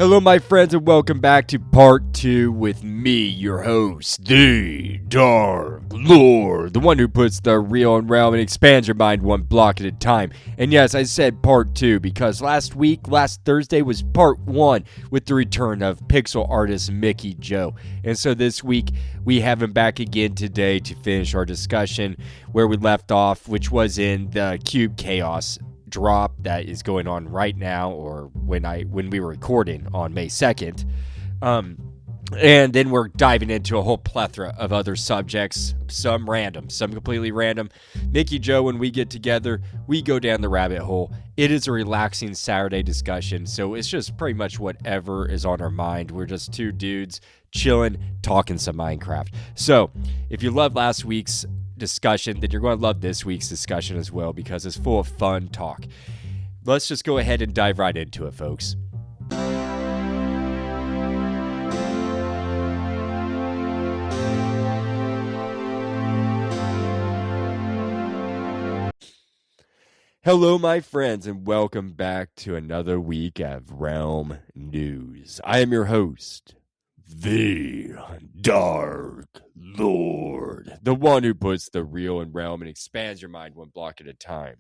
Hello, my friends, and welcome back to part 2 with me, your host, the Dark Lord, the one who puts the real in realm and expands your mind one block at a time. And yes, I said part 2 because last Thursday, was part 1 with the return of pixel artist MickeyJoe. And so this week, we have him back again today to finish our discussion where we left off, which was in the Cube Chaos drop that is going on right now, or when we were recording on May 2nd. And then we're diving into a whole plethora of other subjects, some random, some completely random. MickeyJoe, when we get together, we go down the rabbit hole. It is a relaxing Saturday discussion, so it's just pretty much whatever is on our mind. We're just two dudes chilling, talking some Minecraft. So if you loved last week's discussion, then you're going to love this week's discussion as well, because it's full of fun talk. Let's just go ahead and dive right into it, folks. Hello, my friends, and welcome back to another week of Realm News. I am your host, the Dark Lord, the one who puts the real in realm and expands your mind one block at a time.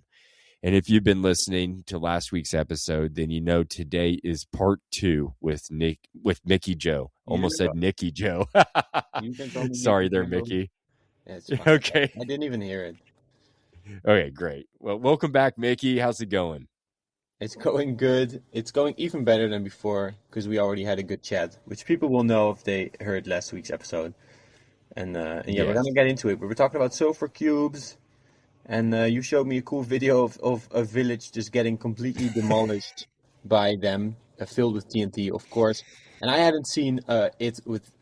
And if you've been listening to last week's episode, then you know today is part 2 with MickeyJoe. Almost said NickyJoe. Sorry there, Mickey. Yeah, okay. I didn't even hear it. Okay, great. Well, welcome back, Mickey. How's it going? It's going good. It's going even better than before because we already had a good chat, which people will know if they heard last week's episode. And yeah, we're gonna get into it. We were talking about sulfur cubes, and you showed me a cool video of a village just getting completely demolished by them, filled with TNT, of course. And I hadn't seen I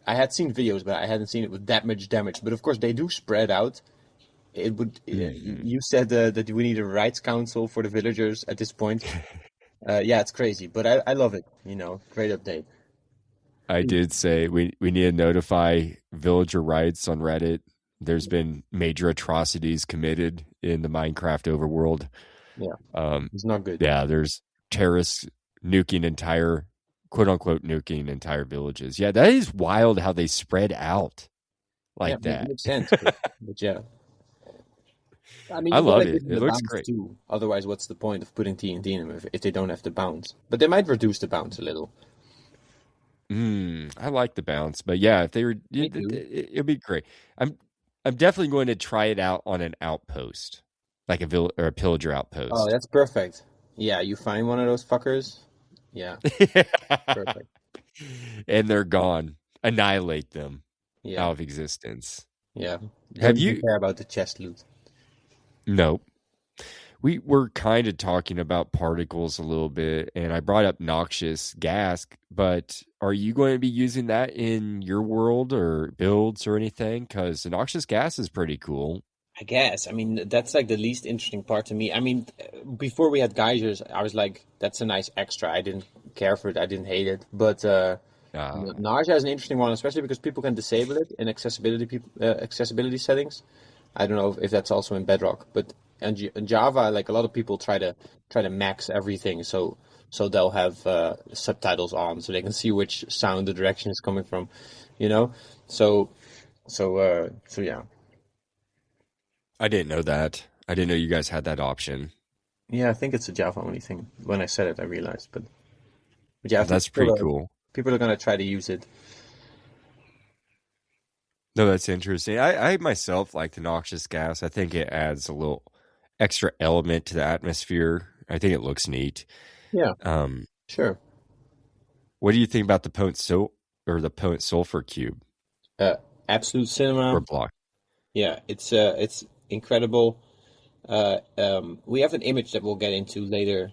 had seen videos, but I hadn't seen it with that much damage. But of course, they do spread out. It would. You said that we need a rights council for the villagers at this point. Yeah, it's crazy, but I love it. Great update. I did say we need to notify villager rights on Reddit. There's been major atrocities committed in the Minecraft overworld. Yeah, it's not good. Yeah, there's terrorists nuking entire, quote unquote, nuking entire villages. Yeah, that is wild how they spread out like that. It makes sense, but yeah. I mean, I love it. It looks great. Too. Otherwise, what's the point of putting TNT in them if they don't have to bounce? But they might reduce the bounce a little. I like the bounce, but yeah, if they were, it'd be great. I'm definitely going to try it out on an outpost, like a pillager outpost. Oh, that's perfect. Yeah, you find one of those fuckers. Yeah, perfect. And they're gone. Annihilate them out of existence. Yeah. Have you care about the chest loot? Nope. We were kind of talking about particles a little bit, and I brought up noxious gas, but are you going to be using that in your world or builds or anything? Because the noxious gas is pretty cool. I guess. I mean, that's like the least interesting part to me. I mean, before we had geysers, I was like, that's a nice extra. I didn't care for it. I didn't hate it. But nausea is an interesting one, especially because people can disable it in accessibility settings. I don't know if that's also in Bedrock, but in Java, like a lot of people try to max everything, so they'll have subtitles on, so they can see which sound the direction is coming from, So yeah. I didn't know that. I didn't know you guys had that option. Yeah, I think it's a Java only thing. When I said it, I realized, but yeah, that's pretty cool. People are gonna try to use it. No, that's interesting. I myself like the noxious gas. I think it adds a little extra element to the atmosphere. I think it looks neat. Yeah. Sure. What do you think about the potent sulfur cube? Absolute cinema. Or block. Yeah, it's incredible. We have an image that we'll get into later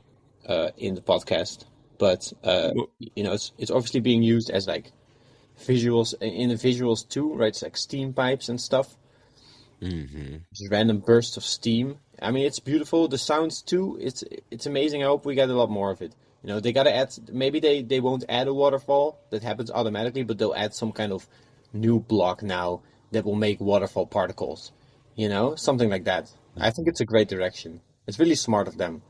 in the podcast, but it's obviously being used as like visuals in the visuals too, right? It's like steam pipes and stuff. Just random bursts of steam. I mean, it's beautiful. The sounds too. It's amazing. I hope we get a lot more of it. They gotta add. Maybe they won't add a waterfall that happens automatically, but they'll add some kind of new block now that will make waterfall particles. Something like that. I think it's a great direction. It's really smart of them.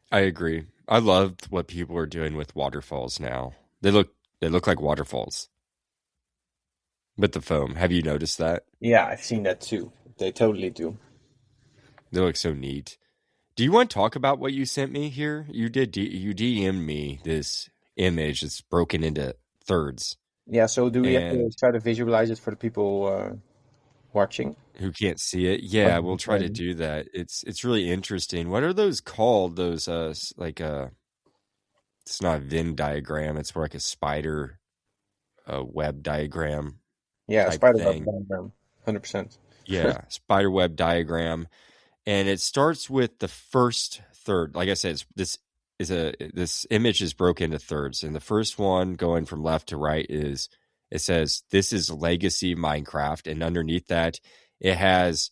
I agree. I love what people are doing with waterfalls now. They look like waterfalls with the foam. Have you noticed that? Yeah, I've seen that too. They totally do. They look so neat. Do you want to talk about what you sent me here? You DM'd me this image that's broken into thirds, Yeah, so do we have to and try to visualize it for the people watching? who can't see it? Or Yeah, just we'll try to describing? do that. It's really interesting. What are those called? Those it's not a Venn diagram. It's more like a spider web diagram Yeah, type spider web thing. diagram, 100%. Yeah, spider web diagram, and it starts with the first third. Like I said, this image is broken into thirds, and the first one going from left to right is it says this is legacy Minecraft, and underneath that it has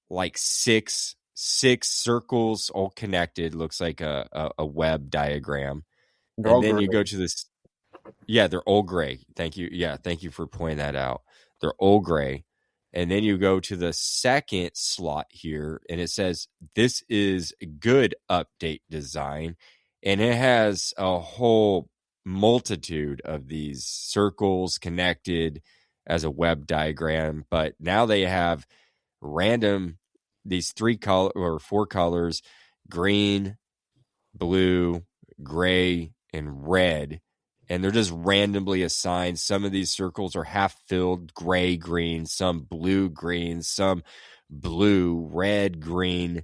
like six circles all connected. Looks like a web diagram, They're and all then you gray. go to this. Yeah, they're all gray. Thank you. Yeah, thank you for pointing that out. They're all gray. And then you go to the second slot here, and it says, this is good update design. And it has a whole multitude of these circles connected as a web diagram. But now they have random, these three color or four colors: green, blue, gray, and red. And they're just randomly assigned. Some of these circles are half filled gray, green, some blue, green, some blue, red, green.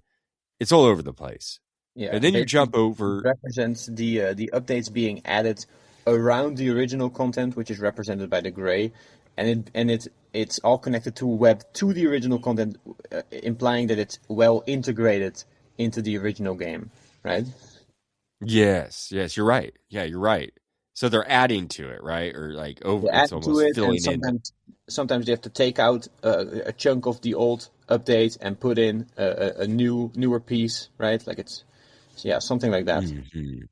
It's all over the place. Yeah, And then you basically jump it over. represents the updates being added around the original content, which is represented by the gray, and it's all connected to web to the original content, implying that it's well integrated into the original game, right? Yes, you're right. Yeah, you're right. So they're adding to it, right? Or like over, They add it's to almost it, and filling in. sometimes they have to take out a chunk of the old update and put in a newer piece, right? Like it's yeah, something like that. Mhm.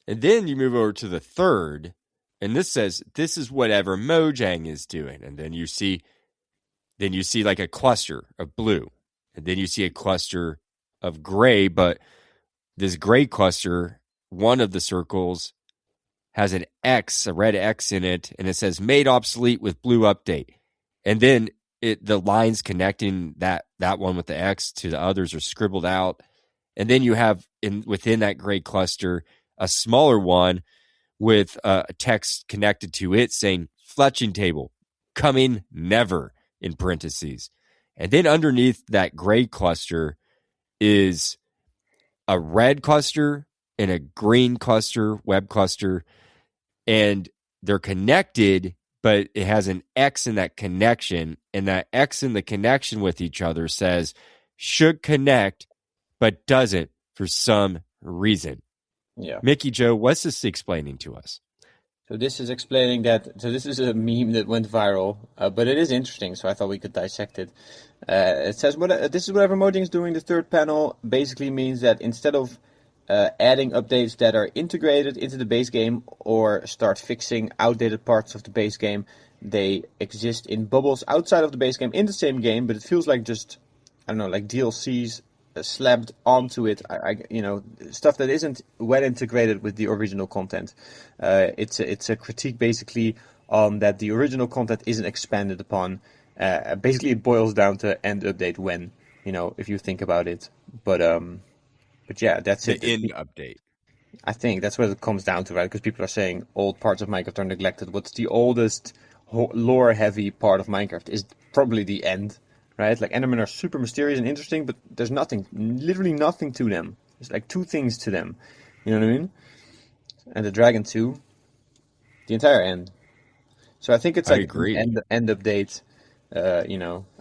And then you move over to the third, and this says this is whatever Mojang is doing. And then you see like a cluster of blue, and then you see a cluster of gray. But this gray cluster, one of the circles has an X, a red X in it, and it says made obsolete with blue update. And then the lines connecting that one with the X to the others are scribbled out. And then you have within that gray cluster a smaller one with a text connected to it saying fletching table coming never in parentheses. And then underneath that gray cluster is a red cluster and a green cluster, web cluster, and they're connected, but it has an X in that connection. And that X in the connection with each other says should connect, but doesn't for some reason. Yeah. MickeyJoe, what's this explaining to us? So this is explaining that. So this is a meme that went viral, but it is interesting. So I thought we could dissect it. It says this is whatever Mojang is doing. The third panel basically means that instead of adding updates that are integrated into the base game or start fixing outdated parts of the base game, they exist in bubbles outside of the base game in the same game. But it feels like just I don't know, like DLCs slapped onto it. Stuff that isn't well integrated with the original content. It's a critique basically on that the original content isn't expanded upon. Basically, it boils down to end update when, if you think about it. But yeah, that's The it. end update. I think that's what it comes down to, right? Because people are saying old parts of Minecraft are neglected. What's the oldest lore-heavy part of Minecraft is probably the end, right? Like Endermen are super mysterious and interesting, but there's nothing, literally nothing to them. There's like two things to them. You know what I mean? And the dragon too. The entire end. So I think it's I like an agree. end update. I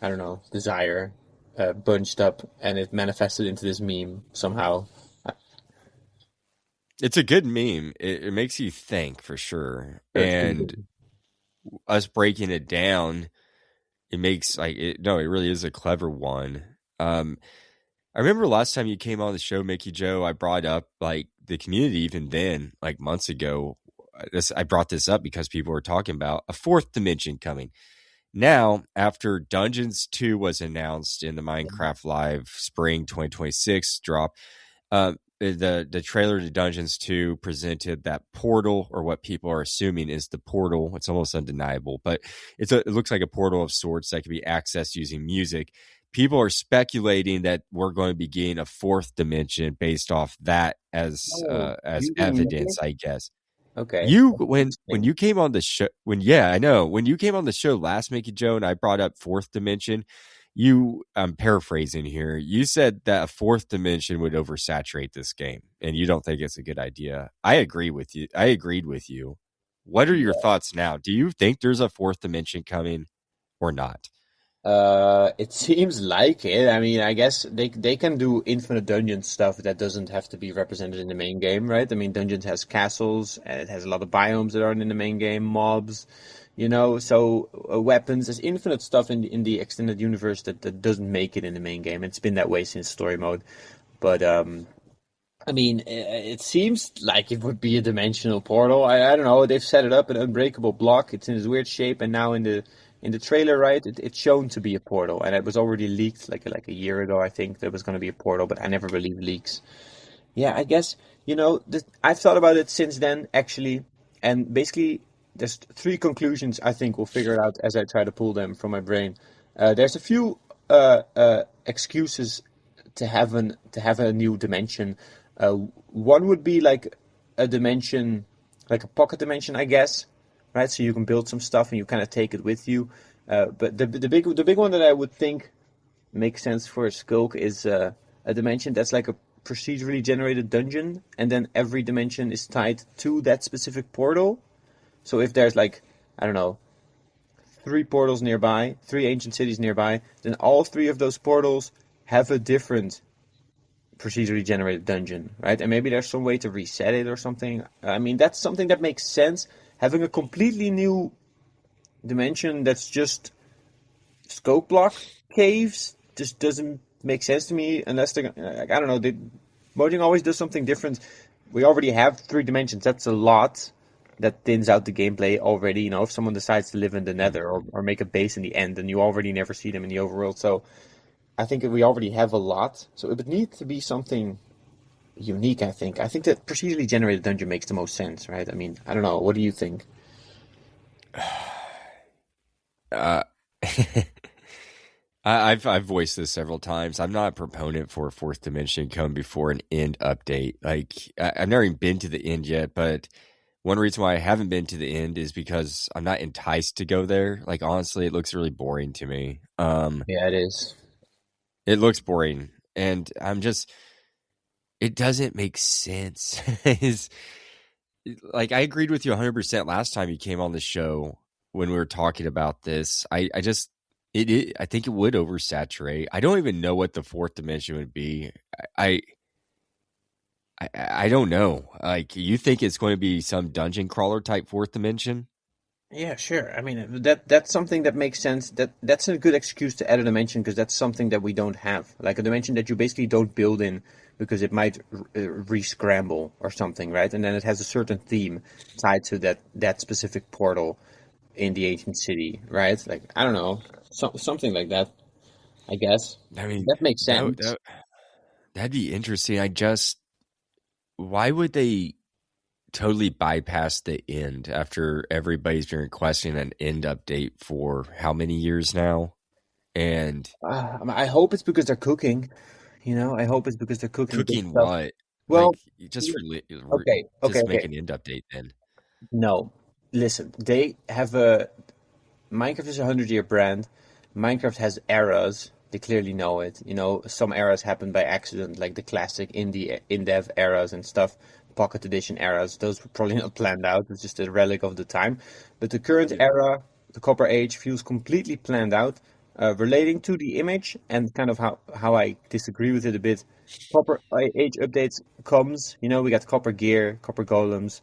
don't know, desire bunched up, and it manifested into this meme somehow. It's a good meme. It makes you think for sure. Sure, it's pretty And good. us breaking it down, it makes like it. No, it really is a clever one. I remember last time you came on the show, MickeyJoe, I brought up like the community even then, like months ago. I brought this up because people were talking about a fourth dimension coming. Now, after Dungeons 2 was announced in the Minecraft Live Spring 2026 drop, the trailer to Dungeons 2 presented that portal, or what people are assuming is the portal. It's almost undeniable, but it looks like a portal of sorts that can be accessed using music. People are speculating that we're going to be getting a fourth dimension based off that Oh, as using evidence, music? I guess. Okay. You That's when interesting. you came on the show, I know, when you came on the show last, Mickey Joe, and I brought up fourth dimension, I'm paraphrasing here. You said that a fourth dimension would oversaturate this game, and you don't think it's a good idea. I agree with you. I agreed with you. What are your thoughts now? Do you think there's a fourth dimension coming or not? It seems like it. I mean, I guess they can do infinite dungeon stuff that doesn't have to be represented in the main game, right? I mean, Dungeons has castles, and it has a lot of biomes that aren't in the main game, mobs, so weapons. There's infinite stuff in the extended universe that doesn't make it in the main game. It's been that way since story mode, but I mean, it seems like it would be a dimensional portal. I don't know. They've set it up an unbreakable block. It's in this weird shape, and now in the trailer, right, it's shown to be a portal, and it was already leaked like a year ago. I think there was going to be a portal, but I never believe leaks. Yeah, I guess I've thought about it since then actually, and basically there's three conclusions I think we'll figure it out as I try to pull them from my brain. There's a few excuses to have a new dimension. One would be like a dimension, like a pocket dimension, I guess, right? So you can build some stuff and you kind of take it with you. But the big one that I would think makes sense for a skulk is a dimension that's like a procedurally generated dungeon, and then every dimension is tied to that specific portal. So if there's like, I don't know, three portals nearby, three ancient cities nearby, then all three of those portals have a different procedurally generated dungeon, right? And maybe there's some way to reset it or something. I mean, that's something that makes sense. Having a completely new dimension that's just scope block caves just doesn't make sense to me unless they're like, I don't know. Mojang always does something different. We already have three dimensions. That's a lot. That thins out the gameplay already. If someone decides to live in the Nether or make a base in the end, then you already never see them in the overworld. So I think we already have a lot. So it would need to be something unique. I think that procedurally generated dungeon makes the most sense, right? I mean, I don't know. What do you think? Uh, I've voiced this several times. I'm not a proponent for a fourth dimension come before an end update. Like I've never even been to the end yet, but one reason why I haven't been to the end is because I'm not enticed to go there. Like honestly, it looks really boring to me. Yeah, it is. It looks boring, and it doesn't make sense. Is like I agreed with you 100% last time you came on the show when we were talking about this. I just I think it would oversaturate. I don't even know what the fourth dimension would be. I I don't know. Like you think it's going to be some dungeon crawler type fourth dimension? Yeah, sure. I mean, that's something that makes sense. That's a good excuse to add a dimension because that's something that we don't have. Like a dimension that you basically don't build in because it might re-scramble or something, right? And then it has a certain theme tied to that specific portal in the ancient city, right? Like I don't know, something like that. I guess I mean, that makes sense. that'd be interesting. Why would they totally bypass the end after everybody's been requesting an end update for how many years now? And I hope it's because they're cooking. I hope it's because they're cooking good cooking stuff. what? Like Well, just okay, okay, just make okay. an end update then. No, listen. They have a Minecraft is a 100-year brand. Minecraft has eras. They clearly know it. Some eras happen by accident, like the classic indie in-dev eras and stuff, Pocket Edition eras. Those were probably not planned out. It's just a relic of the time. But the current Yeah. era, the Copper Age, feels completely planned out. Relating to the image and kind of how I disagree with it a bit. Copper Age updates comes. We got copper gear, copper golems,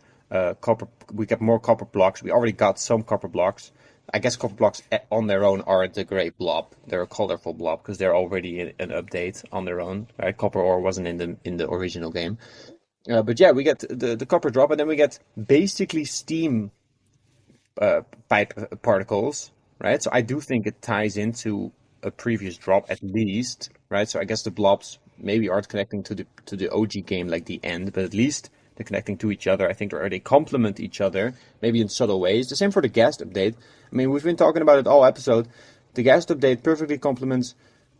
copper. We got more copper blocks. We already got some copper blocks. I guess copper blocks on their own aren't a great blob. They're a colorful blob because they're already in an update on their own. Right? Copper ore wasn't in the original game. But yeah, we get the copper drop, and then we get basically steam pipe particles. Right. So I do think it ties into a previous drop at least. Right. So I guess the blobs maybe aren't connecting to the OG game like the end, but at least they're connecting to each other. I think, or they complement each other, maybe in subtle ways. The same for the guest update. I mean, we've been talking about it all episode. The guest update perfectly complements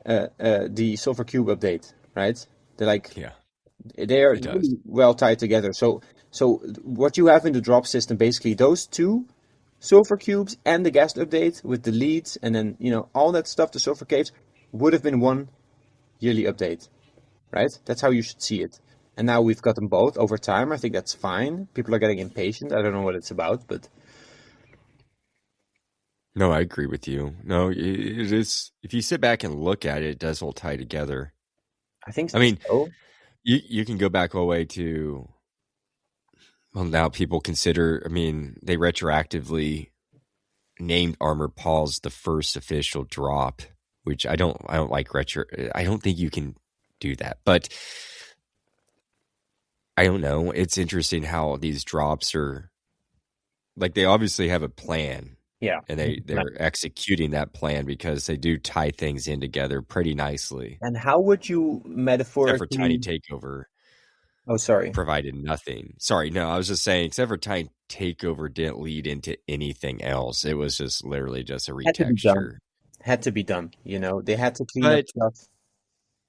the Sulfur Cube update, right? They're like Yeah, they are it does. really well tied together. So what you have in the drop system, basically those two Sulfur Cubes and the guest update with the leads, and then all that stuff, the Sulfur Caves, would have been one yearly update, right? That's how you should see it. And now we've got them both over time. I think that's fine. People are getting impatient. I don't know what it's about, but No, I agree with you. No, it is. If you sit back and look at it, it does all tie together. I think I mean, so. you can go back all the way to, well, now people consider, I mean, they retroactively named Armor Paws the first official drop, which I don't like I don't think you can do that. But I don't know. It's interesting how these drops are, like, they obviously have a plan, Yeah. and they're executing that plan because they do tie things in together pretty nicely. And how would you Except for Tiny metaphorically? Takeover Oh, sorry. provided nothing. Sorry, no, I was just saying, except for Tiny Takeover didn't lead into anything else. It was just literally just a Had to be done. retexture. Had to be done. They had to clean up But stuff.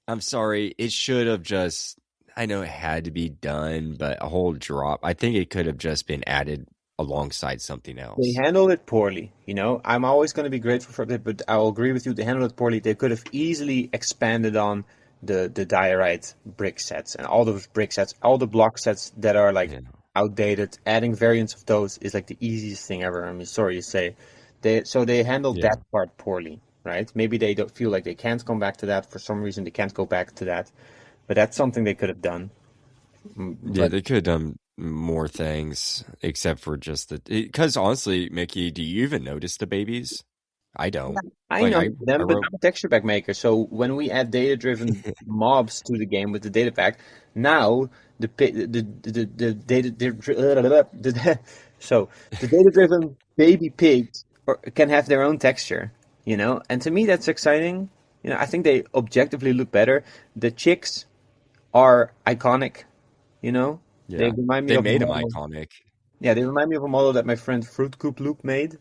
I'm sorry, it should have just, I know it had to be done, but a whole drop, I think it could have just been added alongside something They else. handled it poorly. I'm always going to be grateful for it, but I'll agree with you. They handled it poorly. They could have easily expanded on the diorite brick sets and all those brick sets, all the block sets that are like Yeah. outdated. Adding variants of those is like the easiest thing ever. I'm sorry to say. They handled Yeah. that part poorly, right? Maybe they don't feel like they can't come back to that for some reason. They can't go back to that, but that's something they could have done. Yeah, But they could have done more things except for just the, because honestly, Mickey, do you even notice the babies? I don't. I Like know I them, but wrote I'm a texture pack maker. So when we add data-driven mobs to the game with the data pack, now the data so the data-driven baby pigs can have their own texture, and to me that's exciting. I think they objectively look better. The chicks are iconic. They yeah, remind me they of a made them model. iconic. Yeah, they remind me of a model that my friend Fruit Coop Loop made.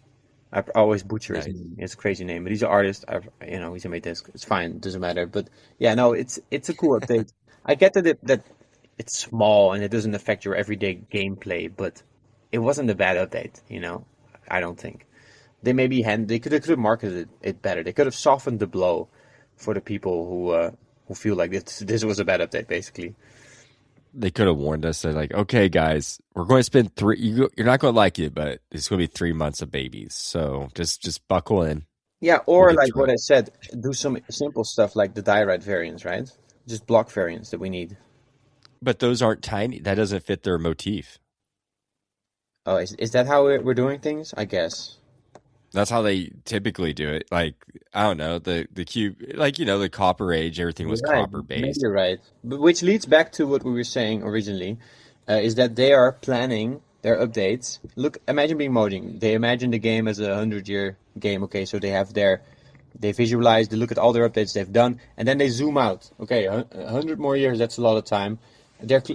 I always butcher his Nice. name. It's a crazy name, but he's an artist. He's made this. It's fine. Doesn't matter. But yeah, no, it's a cool update. I get that it's small and it doesn't affect your everyday gameplay, but it wasn't a bad update. I don't think they could have marketed it better. They could have softened the blow for the people who feel like this was a bad update, basically. They could have warned us. They're like, okay, guys, we're going to spend you're not going to like it, but it's going to be 3 months of babies. So just buckle in. Yeah, We'll or get like through what it. I said, do some simple stuff like the diorite variants, right? Just block variants that we need. But those aren't tiny. That doesn't fit their motif. Oh, is that how we're doing things? I guess. That's how they typically do it. Like, I don't know, the cube, like, the copper age, everything You're was right. copper Maybe based. you're right. But which leads back to what we were saying originally, is that they are planning their updates. Look, imagine being Mojang. They imagine the game as a 100-year game. Okay, so they visualize, they look at all their updates they've done, and then they zoom out. Okay, 100 more years, that's a lot of time.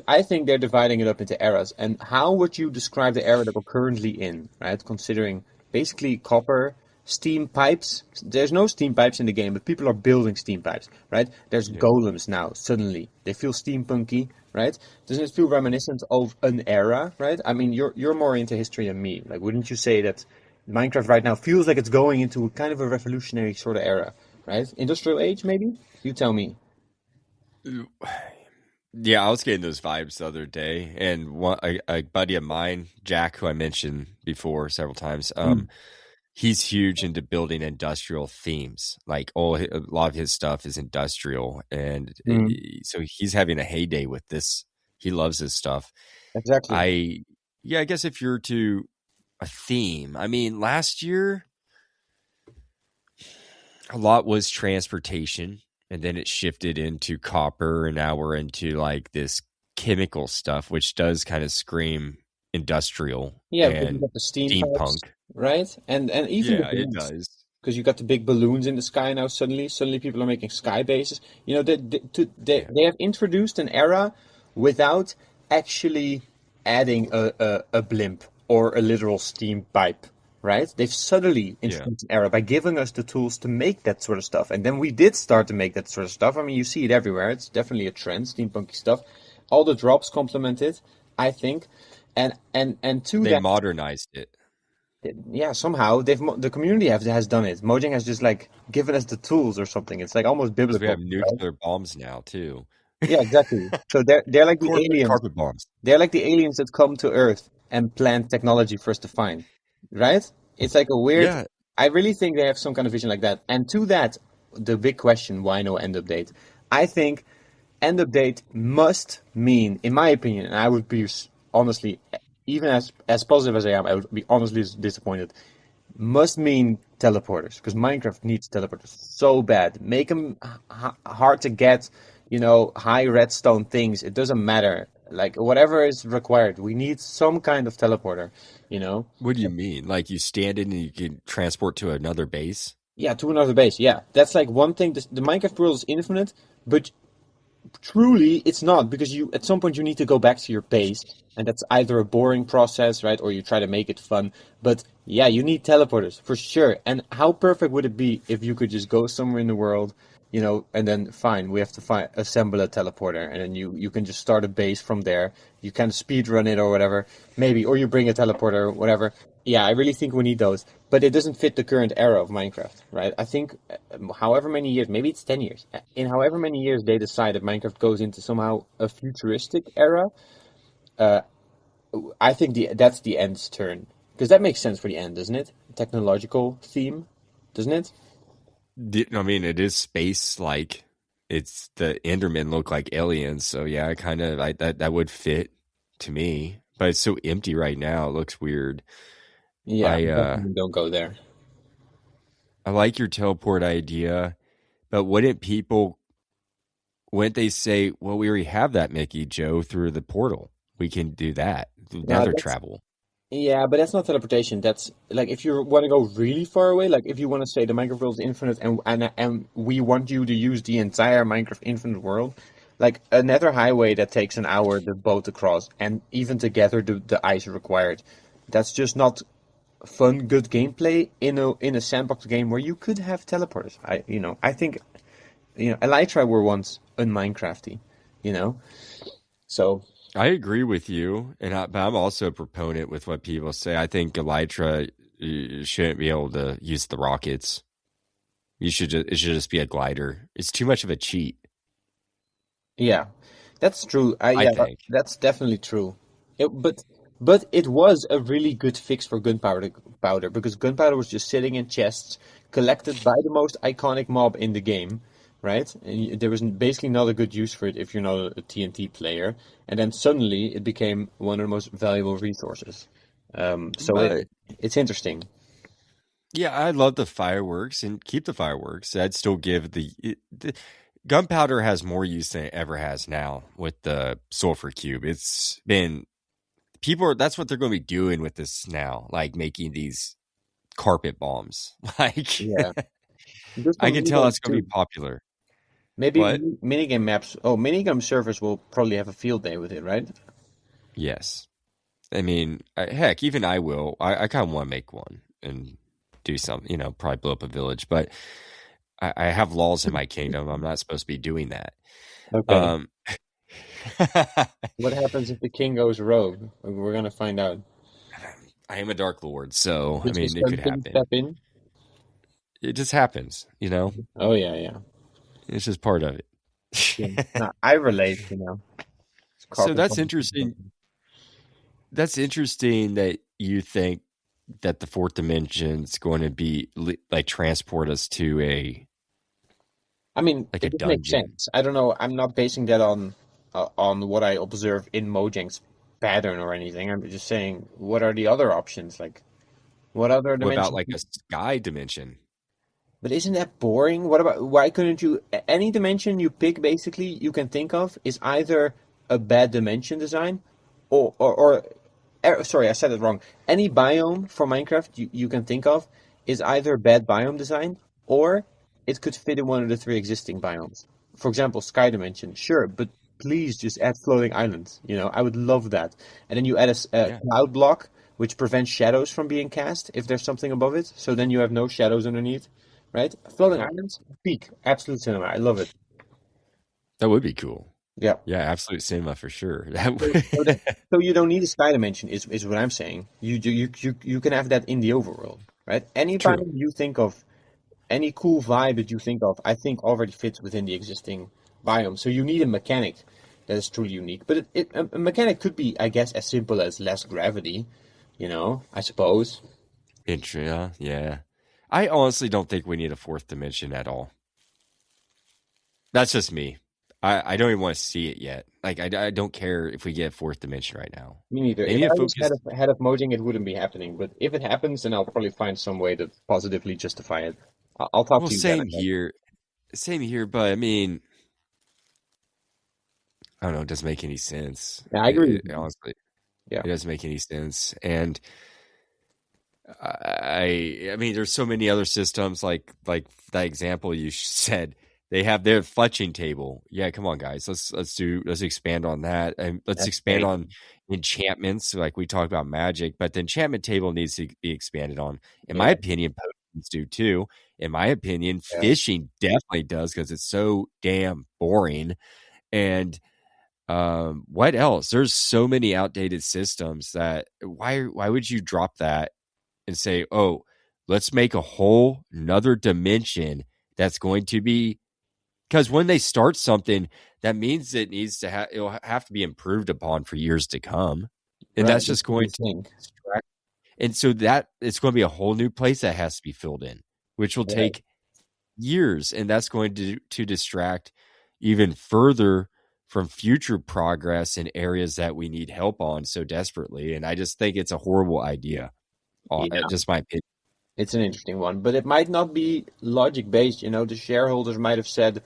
I think they're dividing it up into eras. And how would you describe the era that we're currently in, right? Considering basically copper, steam pipes. There's no steam pipes in the game, but people are building steam pipes, right? There's Yeah. golems now, suddenly. They feel steampunky, right? Doesn't it feel reminiscent of an era, right? I mean, you're more into history than me. Like, wouldn't you say that Minecraft right now feels like it's going into kind of a revolutionary sort of era, right? Industrial age, maybe? You tell me. Yeah, I was getting those vibes the other day, and a buddy of mine, Jack, who I mentioned before several times, Mm. he's huge into building industrial themes. Like, a lot of his stuff is industrial, and Mm. so he's having a heyday with this. He loves his stuff. Exactly. Yeah, I guess if you're to a theme, I mean, last year a lot was transportation, and then it shifted into copper, and now we're into like this chemical stuff, which does kind of scream industrial Yeah, because you and got the steam pipes, steampunk. right? And even the Yeah, it glass. does. because you got the big balloons in the sky now. Suddenly people are making sky bases. You know, they have introduced an era without actually adding a blimp or a literal steam pipe. Right? They've subtly introduced an era by giving us the tools to make that sort of stuff. And then we did start to make that sort of stuff. I mean, you see it everywhere. It's definitely a trend, steampunky stuff. All the drops complement it, I think. And to they that, modernized it. yeah, somehow the community has done it. Mojang has just like given us the tools or something. It's like almost biblical. We have right? nuclear bombs now too. Yeah, exactly. So they're like the aliens. Carpet bombs. They're like the aliens that come to Earth and plant technology for us to find. Right? It's like a weird. Yeah. I really think they have some kind of vision like that. And to that, the big question: why no end update? I think end update must mean, in my opinion, and I would be honestly, even as positive as I am, I would be honestly disappointed. Must mean teleporters, because Minecraft needs teleporters so bad. Make them hard to get, high redstone things. It doesn't matter. Like, whatever is required, we need some kind of teleporter, What do you mean? Like you stand in and you can transport to another base? Yeah, to another base, yeah. That's like one thing. The Minecraft world is infinite, but truly it's not, because you at some point you need to go back to your base, and that's either a boring process, right, or you try to make it fun. But yeah, you need teleporters for sure. And how perfect would it be if you could just go somewhere in the world, and then fine, we have to assemble a teleporter, and then you can just start a base from there. You can speed run it or whatever, maybe, or you bring a teleporter or whatever. Yeah, I really think we need those, but it doesn't fit the current era of Minecraft, right? I think however many years, maybe it's 10 years, in however many years they decide that Minecraft goes into somehow a futuristic era, I think that's the end's turn. Because that makes sense for the end, doesn't it? Technological theme, doesn't it? I mean, it is space-like. It's the Endermen look like aliens, so yeah, kind of that would fit to me. But it's so empty right now; it looks weird. Yeah, don't go there. I like your teleport idea, but wouldn't they say, "Well, we already have that MickeyJoe through the portal. We can do that." Now they're travel. Yeah, but that's not teleportation. That's like if you want to go really far away, like if you want to say the Minecraft world is infinite and we want you to use the entire Minecraft infinite world, like another highway that takes an hour the boat across, and even together the ice required. That's just not fun, good gameplay in a sandbox game where you could have teleporters. I think Elytra were once un-Minecrafty, so. I agree with you, but I'm also a proponent with what people say. I think Elytra shouldn't be able to use the rockets. It should just be a glider. It's too much of a cheat. Yeah, that's true. I think that's definitely true. But it was a really good fix for gunpowder, because gunpowder was just sitting in chests collected by the most iconic mob in the game. Right? And there was basically not a good use for it if you're not a TNT player. And then suddenly it became one of the most valuable resources. It's interesting. Yeah, I love the fireworks and keep the fireworks. I'd still give the gunpowder has more use than it ever has now with the sulfur cube. It's been that's what they're going to be doing with this now, like making these carpet bombs. Like, yeah, I can tell that's going to be popular. Maybe minigame maps. Oh, minigame servers will probably have a field day with it, right? Yes. I mean, heck, even I will. I kind of want to make one and do something, probably blow up a village. But I have laws in my kingdom. I'm not supposed to be doing that. Okay. What happens if the king goes rogue? We're going to find out. I am a Dark Lord, so, I mean, it could happen. Step in? It just happens, Oh, yeah. It's just part of it. No, I relate, So that's interesting. That's interesting that you think that the fourth dimension is going to be like transport us to a. I mean, like it a dungeon. Makes sense. I don't know. I'm not basing that on what I observe in Mojang's pattern or anything. I'm just saying, what are the other options? Like, what other dimensions? What about like a sky dimension? But isn't that boring? Why couldn't you, any dimension you pick, basically, you can think of, is either a bad dimension design, or sorry, I said it wrong. Any biome for Minecraft you can think of is either bad biome design or it could fit in one of the three existing biomes. For example, Sky Dimension, sure, but please just add floating islands. I would love that. And then you add a Yeah, cloud block, which prevents shadows from being cast if there's something above it. So then you have no shadows underneath, right? Floating yeah, islands, peak, absolute cinema. I love it. that would be cool. Yeah. Yeah, absolute cinema for sure. That So, so, that, so you don't need a sky dimension, is what I'm saying. You can have that in the overworld, right? Any true. biome you think of, any cool vibe that you think of, I think already fits within the existing biome. So you need a mechanic that is truly unique. But a mechanic could be, I guess, as simple as less gravity, I suppose. Interesting. Yeah. I honestly don't think we need a fourth dimension at all. That's just me. I don't even want to see it yet. Like I don't care if we get a fourth dimension right now. Me neither. They If need to I was focus. head of Mojang, it wouldn't be happening. But if it happens, then I'll probably find some way to positively justify it. I'll talk Well, to you then, I same guess. here. Same here. But I mean, I don't know. It doesn't make any sense. Yeah, I agree with you. Honestly, Yeah. it doesn't make any sense. And I mean, there's so many other systems like that example you said. They have their fletching table. Yeah, come on, guys. Let's expand on that, and let's That's expand great. on enchantments. Like we talked about magic, but the enchantment table needs to be expanded on. In my Yeah. opinion, potions do too. In my opinion, Yeah. fishing definitely does because it's so damn boring. And what else? There's so many outdated systems that why would you drop that and say, oh, let's make a whole another dimension that's going to be because when they start something, that means it needs to it'll have to be improved upon for years to come, and Right. that's That's just what you going to think. distract. And so that it's going to be a whole new place that has to be filled in, which will Right. take years, and that's going to distract even further from future progress in areas that we need help on so desperately. And I just think it's a horrible idea. Yeah. Just my opinion. It's an interesting one, but it might not be logic based. The shareholders might have said,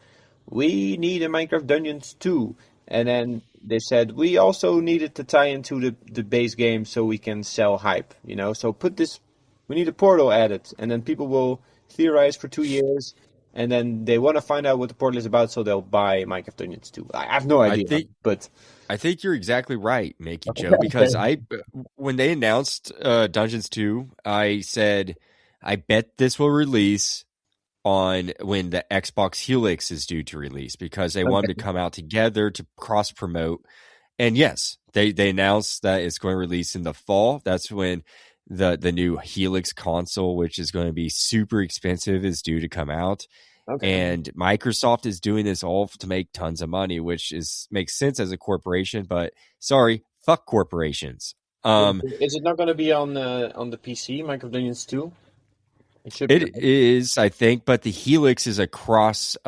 "We need a Minecraft Dungeons too," and then they said, "We also need it to tie into the base game so we can sell hype." So put this, we need a portal added, and then people will theorize for 2 years, and then they want to find out what the portal is about, so they'll buy Minecraft Dungeons too. I have no I idea, think but I think you're exactly right, MickeyJoe, because okay. I when they announced Dungeons 2, I said I bet this will release on when the Xbox Helix is due to release because they want them to Okay. come out together to cross promote. And yes, they announced that it's going to release in the fall. That's when the new Helix console, which is going to be super expensive, is due to come out. Okay. And Microsoft is doing this all to make tons of money, which is makes sense as a corporation, but sorry, fuck corporations. Is it not going to be on the PC, Minecraft Dungeons 2? It should be, It right? is, I think, but the Helix is a cross.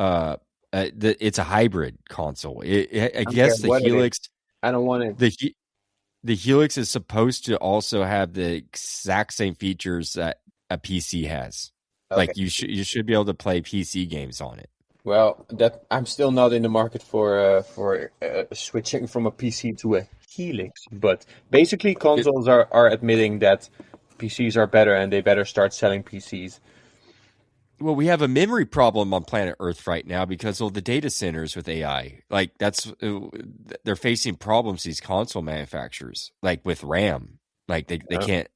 It's a hybrid console. I I don't care guess the what it is. Helix, I don't want it. the the Helix is supposed to also have the exact same features that a PC has. Okay. Like you should be able to play PC games on it. Well, that I'm still not in the market for switching from a PC to a Helix, but basically It consoles are admitting that PCs are better and they better start selling PCs. Well, we have a memory problem on planet Earth right now because of the data centers with AI. Like they're facing problems. These console manufacturers, like with RAM, like they Uh, can't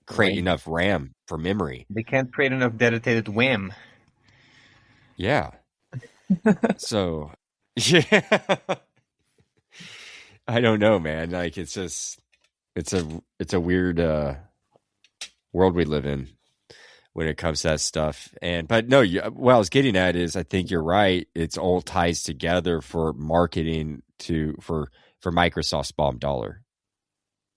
create Wham. enough RAM for memory. They can't create enough dedicated Wham. Yeah. So, yeah, I don't know, man. Like it's just it's a weird world we live in when it comes to that stuff. And but no, what I was getting at is I think you're right. It's all ties together for marketing for Microsoft's bomb dollar.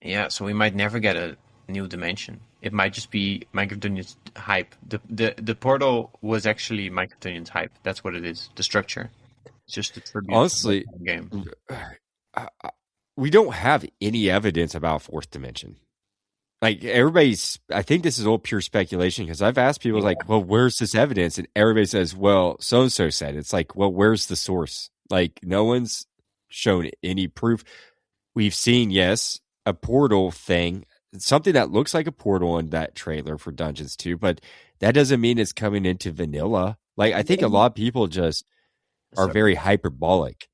Yeah, so we might never get a new dimension. It might just be Minecraft Dungeons hype. The portal was actually Minecraft Dungeons hype. That's what it is. The structure. It's just a tribute to Honestly, the game. we don't have any evidence about fourth dimension. Like I think this is all pure speculation because I've asked people Yeah. like, well, where's this evidence? And everybody says, well, so and so said. It's like, well, where's the source? Like, no one's shown any proof. We've seen, yes, a portal thing something that looks like a portal in that trailer for Dungeons 2, but that doesn't mean it's coming into vanilla. Like, I think a lot of people just are Sorry. very hyperbolic.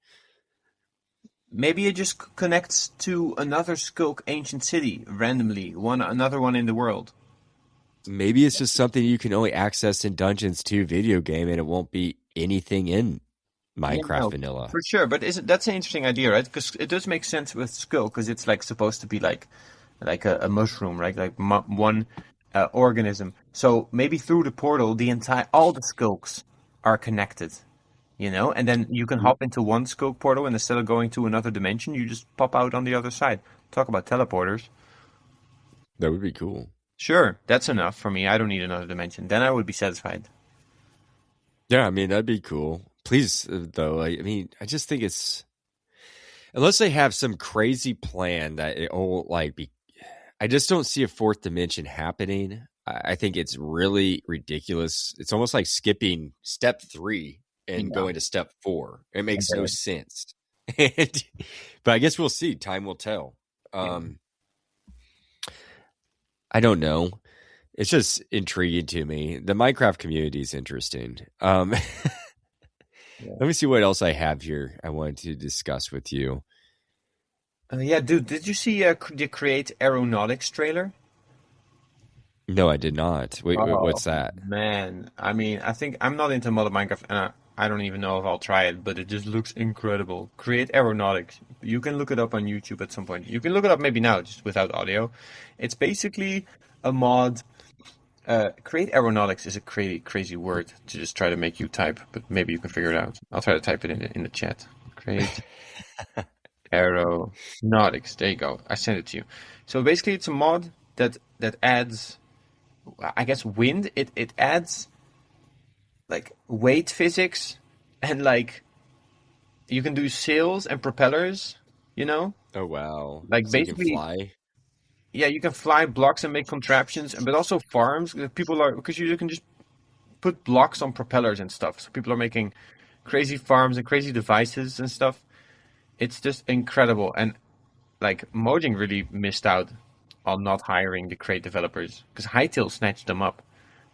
Maybe it just connects to another Skulk ancient city randomly, another one in the world. Maybe it's just something you can only access in Dungeons 2 video game, and it won't be anything in Yeah, Minecraft no, vanilla. for sure. But that's an interesting idea, right? Because it does make sense with Skulk, because it's like supposed to be like a mushroom, right? Like one organism. So maybe through the portal, all the Skulks are connected. And then you can hop into one Skulk portal, and instead of going to another dimension, you just pop out on the other side. Talk about teleporters. That would be cool. Sure, that's enough for me. I don't need another dimension. Then I would be satisfied. Yeah, I mean, that'd be cool. Please, though, I mean, I just think it's, unless they have some crazy plan that it'll like be, I just don't see a fourth dimension happening. I think it's really ridiculous. It's almost like skipping step 3 and going to step 4. It makes no sense. But I guess we'll see. Time will tell. I don't know. It's just intriguing to me. The Minecraft community is interesting. Let me see what else I have here I wanted to discuss with you. Yeah, dude, did you see the Create Aeronautics trailer? No, I did not. Wait, what's that? Man, I mean, I think I'm not into modded Minecraft, and I don't even know if I'll try it, but it just looks incredible. Create Aeronautics. You can look it up on YouTube at some point. You can look it up maybe now, just without audio. It's basically a mod. Create Aeronautics is a crazy word to just try to make you type, but maybe you can figure it out. I'll try to type it in the chat. Create Aeronautics. There you go. I sent it to you. So basically, it's a mod that adds, I guess, wind. It adds like weight physics, and like you can do sails and propellers. Oh wow! Like So basically, you can fly. yeah, you can fly blocks and make contraptions, but also farms. Because you can just put blocks on propellers and stuff. So people are making crazy farms and crazy devices and stuff. It's just incredible. And like Mojang really missed out on not hiring the Crate developers, because Hytale snatched them up.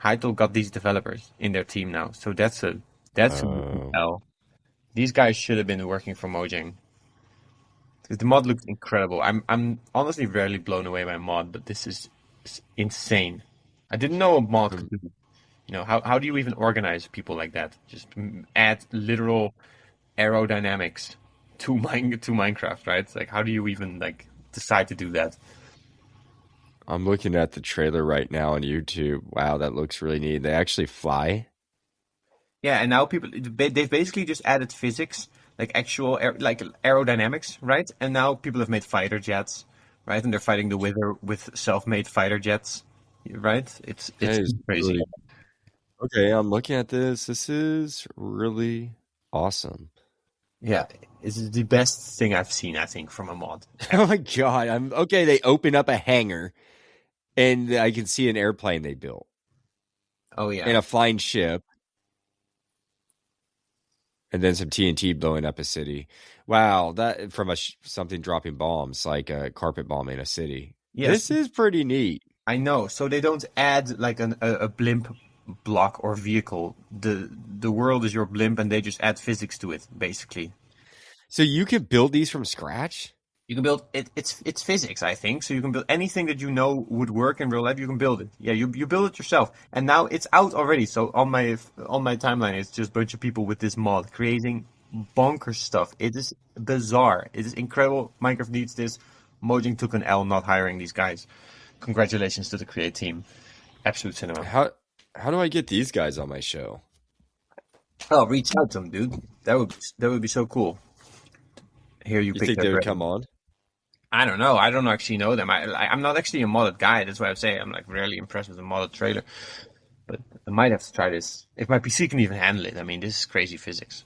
Hytale got these developers in their team now. So that's a L. These guys should have been working for Mojang. The mod looks incredible. I'm honestly rarely blown away by a mod, but this is insane. I didn't know a mod could do. How do you even organize people like that? Just add literal aerodynamics to Minecraft, right? It's like, how do you even like decide to do that? I'm looking at the trailer right now on YouTube. Wow, that looks really neat. They actually fly. Yeah, and now they've basically just added physics, like actual like aerodynamics, right? And now people have made fighter jets, right? And they're fighting the Wither with self-made fighter jets, right? It's crazy. Really... Okay, I'm looking at this. This is really awesome. Yeah, it's the best thing I've seen, I think, from a mod. Oh my god! I'm okay. They open up a hangar, and I can see an airplane they built. Oh yeah, and a flying ship. And then some TNT blowing up a city. Wow, that from something dropping bombs, like a carpet bomb in a city. Yes. This is pretty neat. I know. So they don't add like a blimp block or vehicle. The world is your blimp, and they just add physics to it, basically. So you can build these from scratch? You can build it. It's physics, I think. So you can build anything that you know would work in real life. You can build it. Yeah, you build it yourself, and now it's out already. So on my timeline, it's just a bunch of people with this mod creating bonkers stuff. It is bizarre. It is incredible. Minecraft needs this. Mojang took an L not hiring these guys. Congratulations to the Create team. Absolute cinema. How do I get these guys on my show? Oh, reach out to them, dude. That would be so cool. Here you think they would come on? I don't know. I don't actually know them. I'm not actually a modded guy. That's why I say I'm like really impressed with the modded trailer. But I might have to try this. If my PC can even handle it. I mean, this is crazy physics.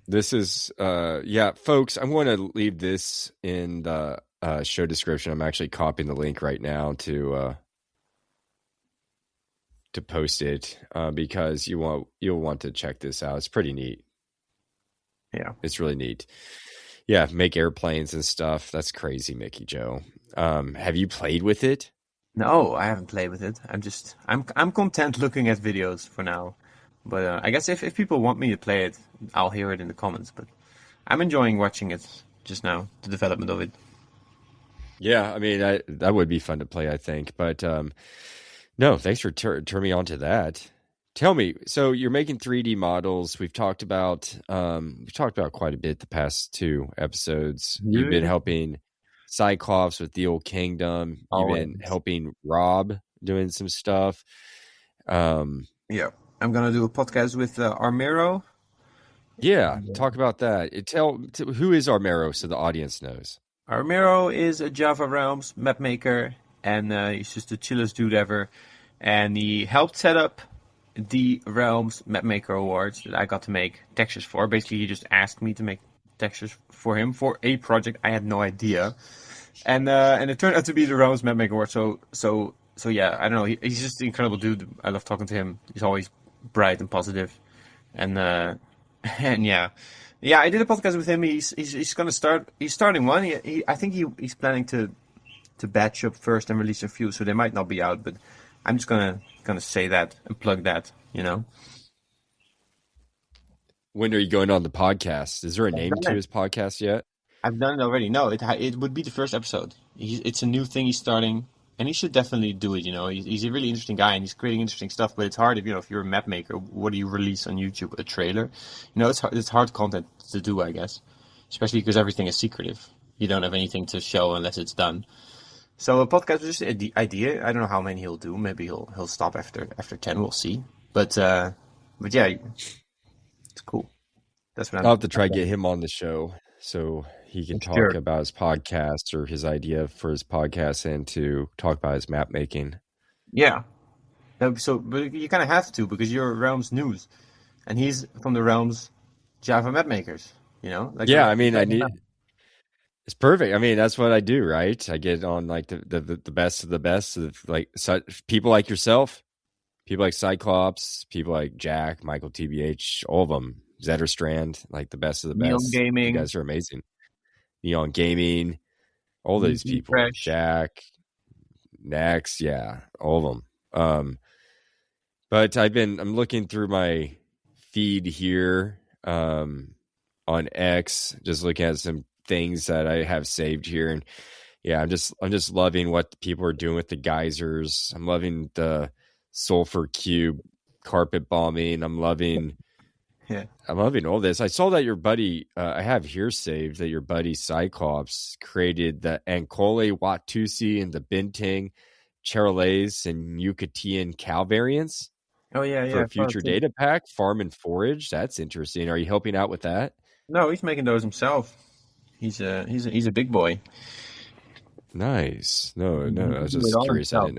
This is, yeah, folks, I'm going to leave this in the show description. I'm actually copying the link right now to post it because you'll want to check this out. It's pretty neat. Yeah. It's really neat. Yeah, make airplanes and stuff. That's crazy, MickeyJoe. Have you played with it? No, I haven't played with it. I'm content looking at videos for now. But I guess if people want me to play it, I'll hear it in the comments. But I'm enjoying watching it just now, the development of it. Yeah, I mean, that would be fun to play, I think. But no, thanks for turning me on to that. Tell me, so you're making 3D models. We've talked about quite a bit the past two episodes. You've been Yeah. helping Cyclops with the Old Kingdom. You've been Always. helping Rob doing some stuff. Yeah. I'm gonna do a podcast with Armero. Yeah, talk about that. Who is Armero so the audience knows. Armero is a Java Realms map maker, and he's just the chillest dude ever. And he helped set up the Realms Map Maker Awards that I got to make textures for. Basically, he just asked me to make textures for him for a project I had no idea, and it turned out to be the Realms Map Maker Award. So yeah, I don't know. He's just an incredible dude. I love talking to him. He's always bright and positive, and and yeah. I did a podcast with him. He's gonna start. He's starting one. I think he's planning to batch up first and release a few, so they might not be out, but I'm just gonna say that and plug that, you know. When are you going on the podcast? Is there a I've name done to it. his podcast yet? I've done it already. No, it would be the first episode. It's a new thing he's starting, and he should definitely do it. You know, he's a really interesting guy, and he's creating interesting stuff. But it's hard if you're a map maker. What do you release on YouTube? A trailer? You know, it's hard content to do, I guess, especially because everything is secretive. You don't have anything to show unless it's done. So a podcast was just the idea. I don't know how many he'll do. Maybe he'll stop after 10. We'll see. But yeah, it's cool. That's what I'll I'm. have to try to get him on the show so he can talk Sure. about his podcast or his idea for his podcast and to talk about his map making. Yeah. No, so, but you kind of have to because you're Realms News, and he's from the Realms Java map makers. You know, like Yeah, I mean, it's perfect. I mean, that's what I do, right? I get on like the best of the best of like people like yourself, people like Cyclops, people like Jack, Michael TBH, all of them, Zetterstrand, like the best of the Neon best. You Gaming, guys are amazing. Neon Gaming, all these people, Fresh. Jack, Next, yeah, all of them. But I'm looking through my feed here on X, just looking at some things that I have saved here, and yeah, I'm just loving what people are doing with the geysers. I'm loving the sulfur cube carpet bombing. Yeah. I'm loving all this. I saw that your buddy, I have here saved that your buddy Cyclops created the Ankole Watusi and the Bintang Charolais and Yucatecan cow variants Oh yeah, for yeah. a future data pack, farm and forage. That's interesting. Are you helping out with that? No, he's making those himself. He's a big boy. Nice. No, He no. I can was do it just all curious. himself.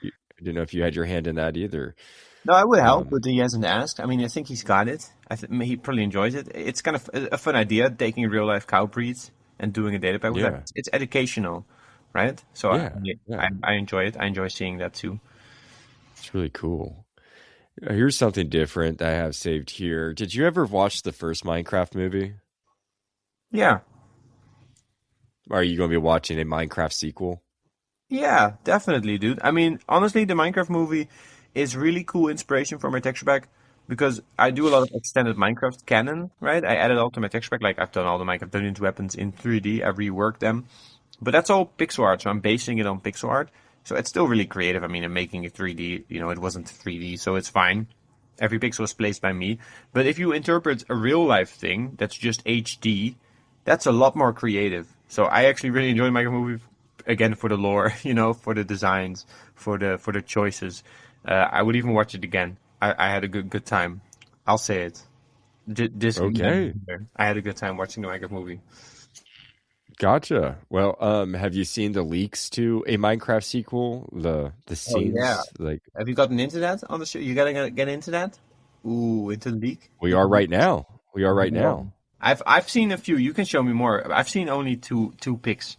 I didn't know if you had your hand in that either. No, I would help, Um, but he hasn't asked. I mean, I think he's got it. He probably enjoys it. It's kind of a fun idea, taking real life cow breeds and doing a data pack with that. yeah, It's educational, right? So yeah, yeah. I enjoy it. I enjoy seeing that too. It's really cool. Here's something different that I have saved here. Did you ever watch the first Minecraft movie? Yeah, Are you going to be watching a Minecraft sequel? yeah, definitely, dude. I mean, honestly, the Minecraft movie is really cool inspiration for my texture pack because I do a lot of extended Minecraft canon, right? I added all to my texture pack. Like I've done all the Minecraft Dungeons weapons in 3D. I reworked them, but that's all pixel art. So I'm basing it on pixel art. So it's still really creative. I mean, I'm making it 3D. You know, it wasn't 3D, so it's fine. Every pixel is placed by me. But if you interpret a real life thing that's just HD, that's a lot more creative. So I actually really enjoyed Minecraft movie again for the lore, you know, for the designs, for the choices. I would even watch it again. I had a good time. I'll say it. This Okay, I had a good time watching the Minecraft movie. gotcha. Well, have you seen the leaks to a Minecraft sequel? The Oh yeah. scenes, like Have you gotten into that on the show? You gotta get into that? Ooh, into the leak? we are right now. We are right now. No. I've seen a few. You can show me more. I've seen only two pics.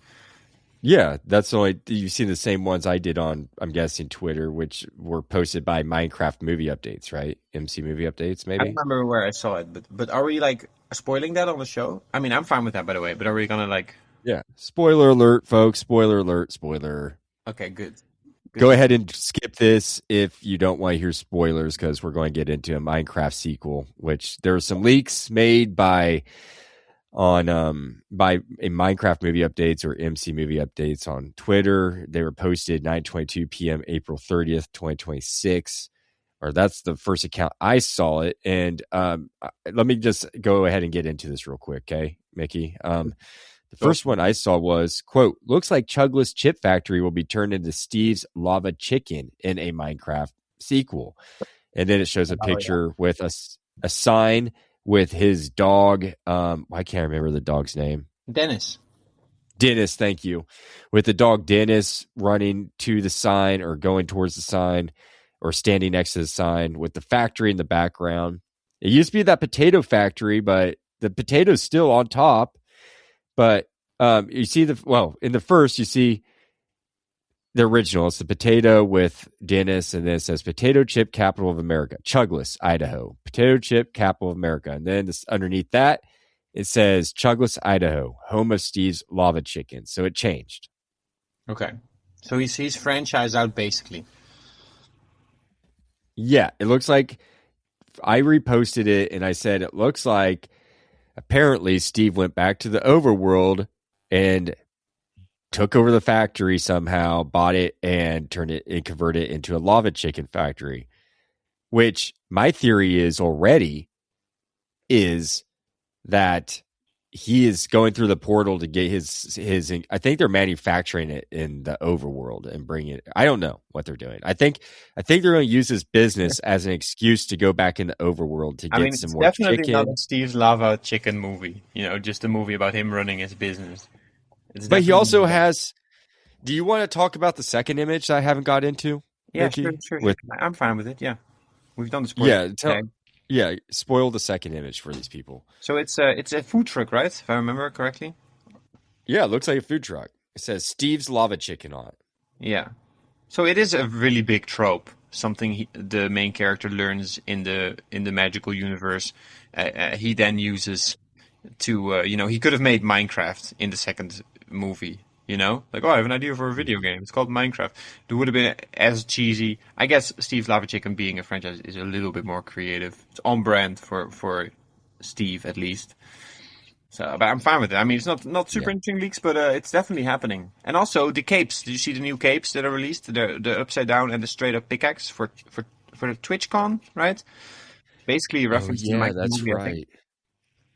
Yeah, that's only you've seen the same ones I did on, I'm guessing, Twitter, which were posted by Minecraft movie updates, right? MC movie updates, I don't maybe. remember where I saw it, but are we like spoiling that on the show? I mean, I'm fine with that, by the way. But are we gonna like? Yeah. Spoiler alert, folks. Spoiler alert. Spoiler. Okay, good. Good Go to ahead and skip this if you don't want to hear spoilers, because we're going to get into a Minecraft sequel, which there are some leaks made by a Minecraft movie updates or MC movie updates on Twitter. They were posted 9:22 p.m. April 30th, 2026. Or that's the first account I saw it. And let me just go ahead and get into this real quick, okay, Mickey? The first one I saw was, quote, looks like Chugless Chip Factory will be turned into Steve's Lava Chicken in a Minecraft sequel. And then it shows a picture with a sign with his dog. I can't remember the dog's name. Dennis, thank you. With the dog Dennis running to the sign or going towards the sign or standing next to the sign with the factory in the background. It used to be that potato factory, but the potato's still on top. But you see in the first, you see the original. It's the potato with Dennis, and then it says Potato Chip Capital of America, Chugless, Idaho. Potato Chip Capital of America. And then underneath that, it says Chugless, Idaho, home of Steve's Lava Chicken. So it changed. Okay. So he's franchised out, basically. Yeah, it looks like I reposted it, and I said it looks like apparently Steve went back to the overworld and took over the factory somehow, bought it, and turned it and converted it into a lava chicken factory. Which my theory is that he is going through the portal to get his. I think they're manufacturing it in the overworld and bringing it. I don't know what they're doing. I think they're going to use this business as an excuse to go back in the overworld to get some more chicken. It's definitely not a Steve's Lava Chicken movie. Just a movie about him running his business. But he also has. Do you want to talk about the second image that I haven't got into? Yeah, Mickey? sure. I'm fine with it. Yeah, we've done the spoiler. Spoil the second image for these people. So it's a food truck, right? If I remember correctly. Yeah, it looks like a food truck. It says Steve's Lava Chicken on it. Yeah, so it is a really big trope. Something the main character learns in the magical universe. He then uses to he could have made Minecraft in the second movie. Like, I have an idea for a video game. It's called Minecraft. It would have been as cheesy. I guess Steve's Lava Chicken being a franchise is a little bit more creative. It's on brand for Steve, at least. So, but I'm fine with it. I mean, it's not super interesting leaks, but it's definitely happening. And also, the capes. Did you see the new capes that are released? The upside down and the straight up pickaxe for the TwitchCon, right? Basically a reference to Minecraft. That's movie, right.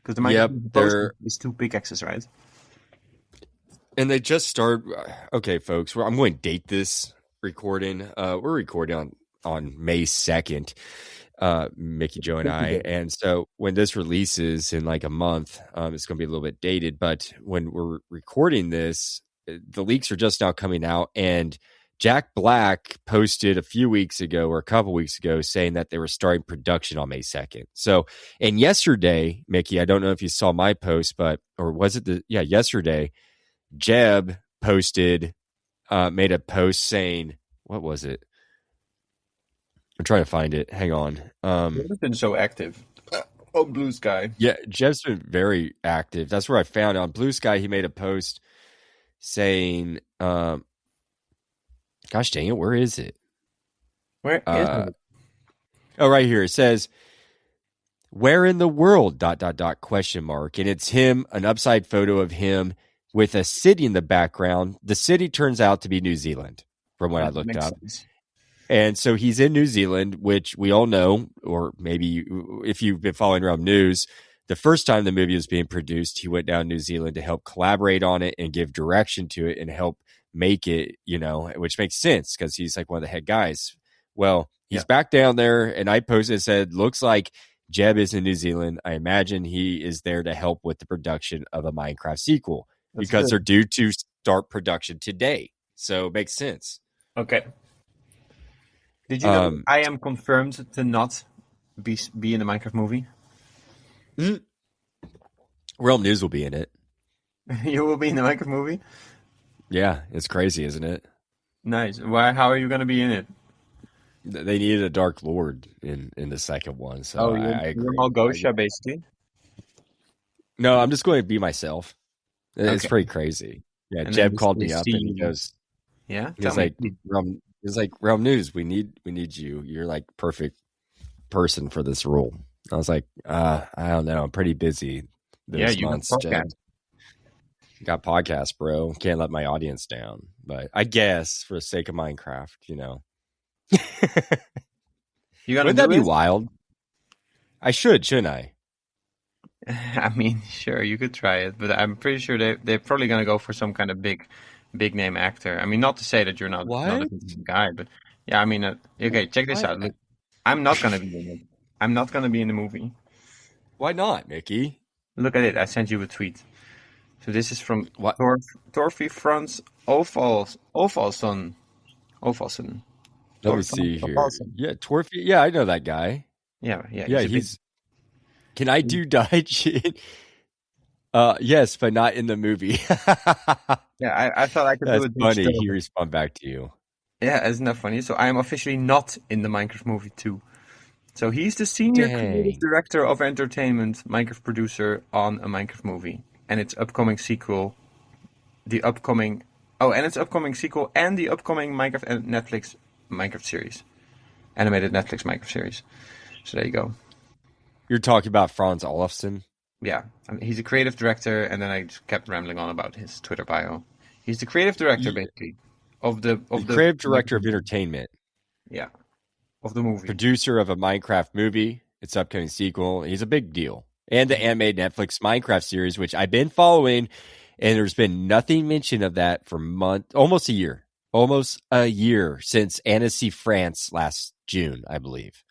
Because the Minecraft is two pickaxes, right? And they just started. Okay, folks, I'm going to date this recording. We're recording on May 2nd, MickeyJoe and I. And so when this releases in like a month, it's going to be a little bit dated. But when we're recording this, the leaks are just now coming out. And Jack Black posted a few weeks ago or a couple weeks ago saying that they were starting production on May 2nd. So, and yesterday, Mickey, I don't know if you saw my post, or was it yesterday, Jeb posted, made a post saying, what was it? I'm trying to find it. Hang on. It's been so active on Blue Sky. Yeah, Jeb's been very active. That's where I found it. On Blue Sky, he made a post saying, gosh dang it, where is it? Where is it? Oh, right here. It says, where in the world, ... question mark. And it's him, an upside photo of him with a city in the background. The city turns out to be New Zealand, from what I looked up. Sense. And so he's in New Zealand, which we all know, or maybe if you've been following around news, the first time the movie was being produced, he went down to New Zealand to help collaborate on it and give direction to it and help make it, which makes sense because he's like one of the head guys. Well, he's back down there, and I posted and said, looks like Jeb is in New Zealand. I imagine he is there to help with the production of a Minecraft sequel. That's because good. They're due to start production today. So it makes sense. Okay. Did you know I am confirmed to not be in the Minecraft movie? Realm News will be in it. You will be in the Minecraft movie? Yeah, it's crazy, isn't it? Nice. Why? How are you going to be in it? They needed a Dark Lord in the second one. So I agree. You're Malgosha, basically? No, I'm just going to be myself. It's Okay. pretty crazy. Yeah, And then Jeb called they me up see and you. Yeah, he tell was me. like, Realm News, we need you. You're like perfect person for this role. I was like, I don't know. I'm pretty busy Yeah, those you got months, Jeb. podcast. Got podcast, bro. Can't let my audience down. But I guess for the sake of Minecraft, You gonna Wouldn't that do be it? wild? I shouldn't I? I mean, sure, you could try it, but I'm pretty sure they're probably gonna go for some kind of big name actor. I mean, not to say that you're not a What? consistent guy, but yeah, I mean, okay, check this What? out. Look, I'm not gonna be in it. I'm not gonna be in the movie. Why not, Mickey? Look at it. I sent you a tweet. So this is from What? Torfi Frans Ovalson. Ovalson. Let me see here. Ovalson. Yeah, Twerfy. Yeah, I know that guy. Yeah, Yeah, he's a big. Can I do diet shit? Yes, but not in the movie. Yeah, I thought I could do That's a Dutch funny. He turtle. respond back to you. Yeah, isn't that funny? So I am officially not in the Minecraft movie too. So he's the senior creative Dang. director of entertainment, Minecraft producer on a Minecraft movie, and its upcoming sequel, and its upcoming sequel, and the upcoming Minecraft and Netflix Minecraft series, animated Netflix Minecraft series. So there you go. You're talking about Franz Olafsson? Yeah, I mean, he's a creative director, and then I just kept rambling on about his Twitter bio. He's the creative director, basically, of the Creative director Minecraft of movie. entertainment, Yeah, of the movie. producer of a Minecraft movie, its upcoming sequel. He's a big deal. And the animated Netflix Minecraft series, which I've been following, and there's been nothing mentioned of that for almost a year. Almost a year since Annecy, France last June, I believe.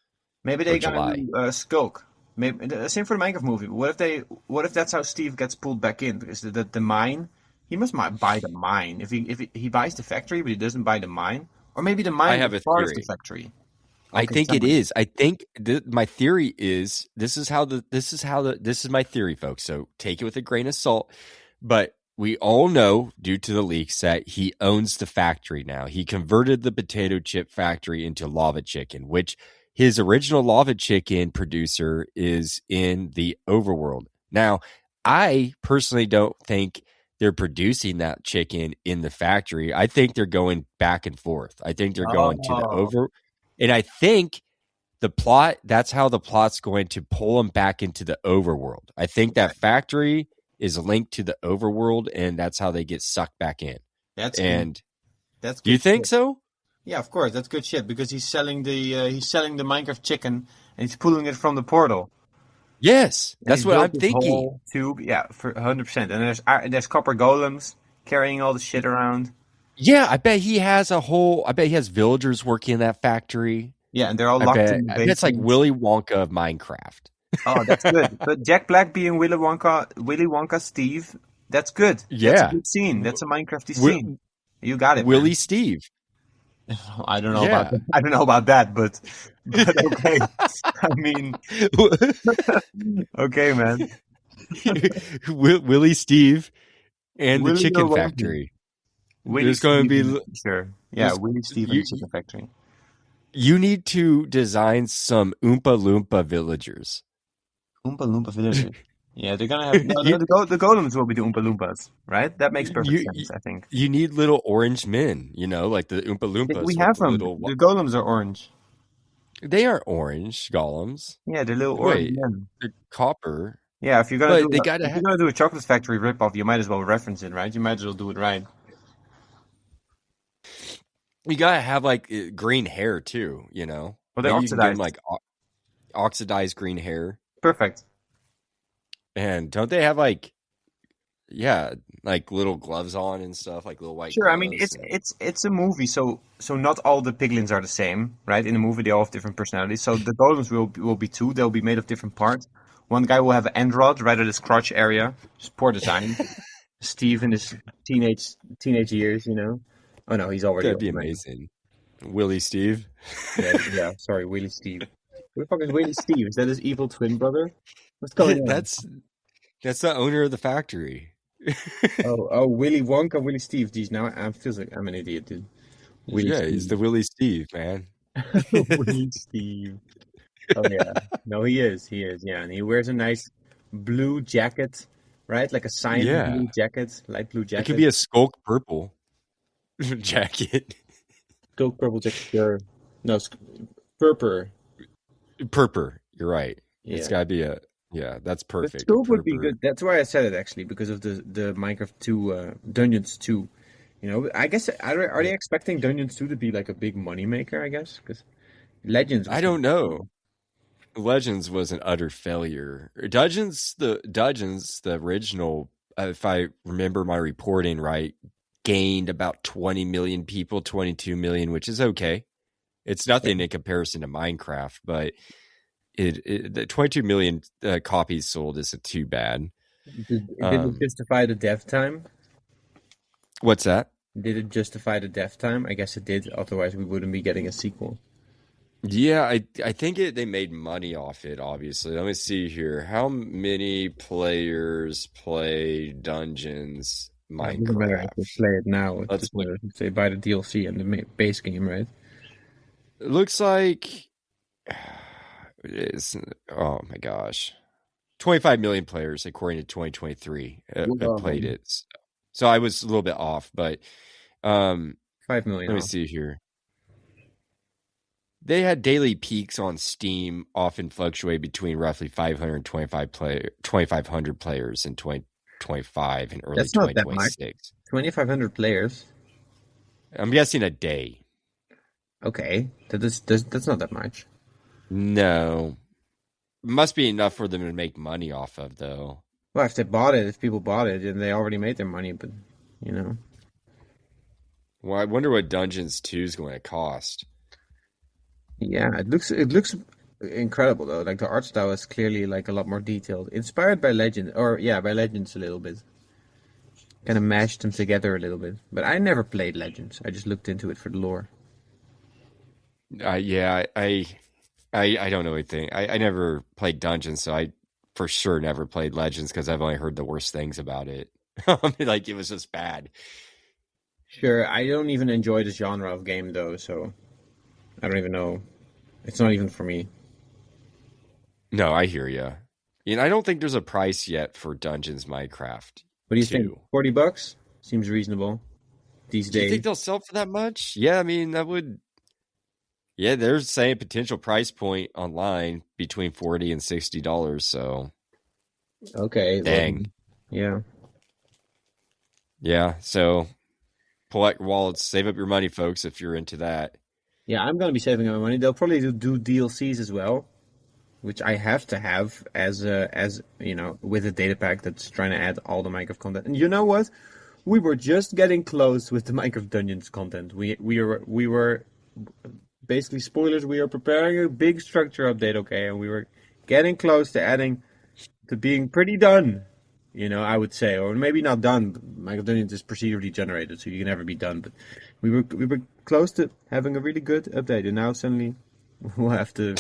Maybe Or they're gonna July. do Skulk. Maybe the same for the Minecraft movie. But what if that's how Steve gets pulled back in? Because the mine, he must buy the mine. If he buys the factory, but he doesn't buy the mine, or maybe the I mine have is a part of the theory. factory. I Okay, think tell it me. is. I think my theory is this is my theory, folks. So take it with a grain of salt. But we all know, due to the leaks, that he owns the factory now. He converted the potato chip factory into Lava Chicken, which his original Lava Chicken producer is in the overworld. Now, I personally don't think they're producing that chicken in the factory. I think they're going back and forth. I think they're going to the Oh, and I think that's how the plot's going to pull them back into the overworld. I think okay. that factory is linked to the overworld, and that's how they get sucked back in. That's good. And That's you good think shit. so? Yeah, of course, that's good shit because he's selling the Minecraft chicken and he's pulling it from the portal. Yes, And he's that's what built I'm this thinking. whole tube, yeah, for 100%. And there's copper golems carrying all the shit around. Yeah, I bet he has villagers working in that factory. Yeah, and they're all locked in the I bet it's like basement. Willy Wonka of Minecraft. Oh, that's good. But Jack Black being Willy Wonka Steve, that's good. That's a Yeah. good scene. That's a Minecrafty scene. Wi- You got it, man. Willie Steve. I don't know about Yeah. that. I don't know about that, but okay. I mean, okay, man. Willie Steve and the Willy or chicken Wonky? factory. Willy There's going to Steve, be sure. Yeah, there's Willy Steve and you the Chicken Factory. you need to design some Oompa Loompa villagers. Oompa Loompa villagers. Yeah, they're gonna have no, you, the golems will be the Oompa Loompas, right? That makes perfect you you sense, I think. you need little orange men, like the Oompa We Loompas with have the them. little. The golems are orange. They aren't orange golems. Yeah, they're little orange Wait, men. they're copper, Yeah, but they gotta if you're have. gonna do a chocolate factory ripoff, you might as well reference it, right? You might as well do it right. You gotta have like green hair too. Well, they're Maybe you can give them oxidized. like oxidized green hair. Perfect. And don't they have like, yeah, like little gloves on and stuff, like little white Sure. I mean, gloves? it's a movie, so not all the piglins are the same, right? In a movie, they all have different personalities. So the golems will be two. They'll be made of different parts. One guy will have an end rod right at his crotch area. Just poor design. Steve in his teenage years, you know. Oh no, he's already That'd old, be man. amazing. Willie Steve. Yeah. Sorry, Willy Steve. Who the fuck is Willy Steve? Is that his evil twin brother? What's going on? That's the owner of the factory. Oh, Willy Wonka, Willy Steve. Geez, now I feels like I'm an idiot, dude. Willy Yeah, he's Steve. the Willie Steve, man. Willy Steve. Oh yeah. No, he is. He is. Yeah, and he wears a nice blue jacket right? Like a cyan Yeah. blue jacket, light blue It could jacket. be a skulk purple jacket. Coke purple jacket, sure. No, purple. Purper. You're right. It's Yeah. got to be a, yeah, that's But perfect. A scope would be purper. good. That's why I said it actually, because of the Minecraft 2 Dungeons 2. I guess are they expecting Dungeons 2 to be like a big money maker, I guess? Because Legends I was don't know. Legends was an utter failure. Dungeons, the original, if I remember my reporting right, gained about 20 million people, 22 million, which is okay. It's nothing in comparison to Minecraft, but the 22 million copies sold isn't too bad. did it justify the dev time? What's that? Did it justify the dev time? I guess it did, otherwise we wouldn't be getting a sequel. Yeah, I think they made money off it, obviously. Let me see here. How many players play Dungeons Yeah, it doesn't matter if you Minecraft? play it now, it's Let's just look. say buy the DLC and the base game, right? It looks like it's, oh my gosh. 25 million players according to 2023 played Whoa. it. So I was a little bit off, but 5 million let me off. see here. They had daily peaks on Steam, often fluctuate between roughly 2,500 players in 2025 and early That's not that much. 2026. 2,500 players. I'm guessing a day. Okay, that's not that much. No, must be enough for them to make money off of, though. Well, if people bought it, then they already made their money. But you know, Well, I wonder what Dungeons 2 is going to cost. yeah, it looks incredible though. Like the art style is clearly like a lot more detailed, inspired by Legend, or yeah, by Legends a little bit. Kind of mashed them together a little bit. But I never played Legends. I just looked into it for the lore. Yeah, I don't know anything. I never played Dungeons, so I for sure never played Legends because I've only heard the worst things about it. Like it was just bad. Sure, I don't even enjoy this genre of game though, so I don't even know. It's not even for me. No, I hear you. And I don't think there's a price yet for Dungeons Minecraft What do you think? 2. 40 bucks seems reasonable these Do you days. think they'll sell for that much? Yeah, I mean that would. Yeah, they're saying potential price point online between $40 and $60. So Okay, well, dang, yeah. yeah. So pull out your wallets, save up your money, folks, if you're into that. Yeah, I'm gonna be saving my money. They'll probably do DLCs as well, which I have to have as with a data pack that's trying to add all the Minecraft content. And you know what? We were just getting close with the Minecraft Dungeons content. We were basically spoilers. We are preparing a big structure update, okay, and we were getting close to adding to being pretty done. I would say, or maybe not done. Minecraft Dungeons is procedurally generated, so you can never be done. But we were close to having a really good update, and now suddenly we'll have to.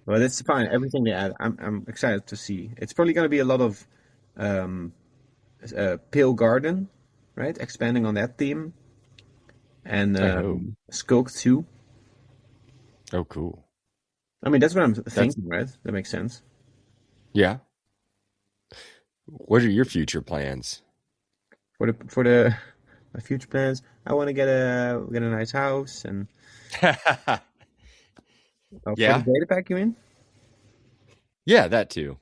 Well, that's fine. Everything they add, I'm excited to see. It's probably going to be a lot of um, Pale Garden, right? Expanding on that theme, and I hope. Skulk too. Oh, cool. I mean, that's what I'm That's thinking, right? That makes sense. yeah. What are your future plans? For the my future plans, I want to get a nice house, and for the Yeah, data pack, you mean? yeah, that too.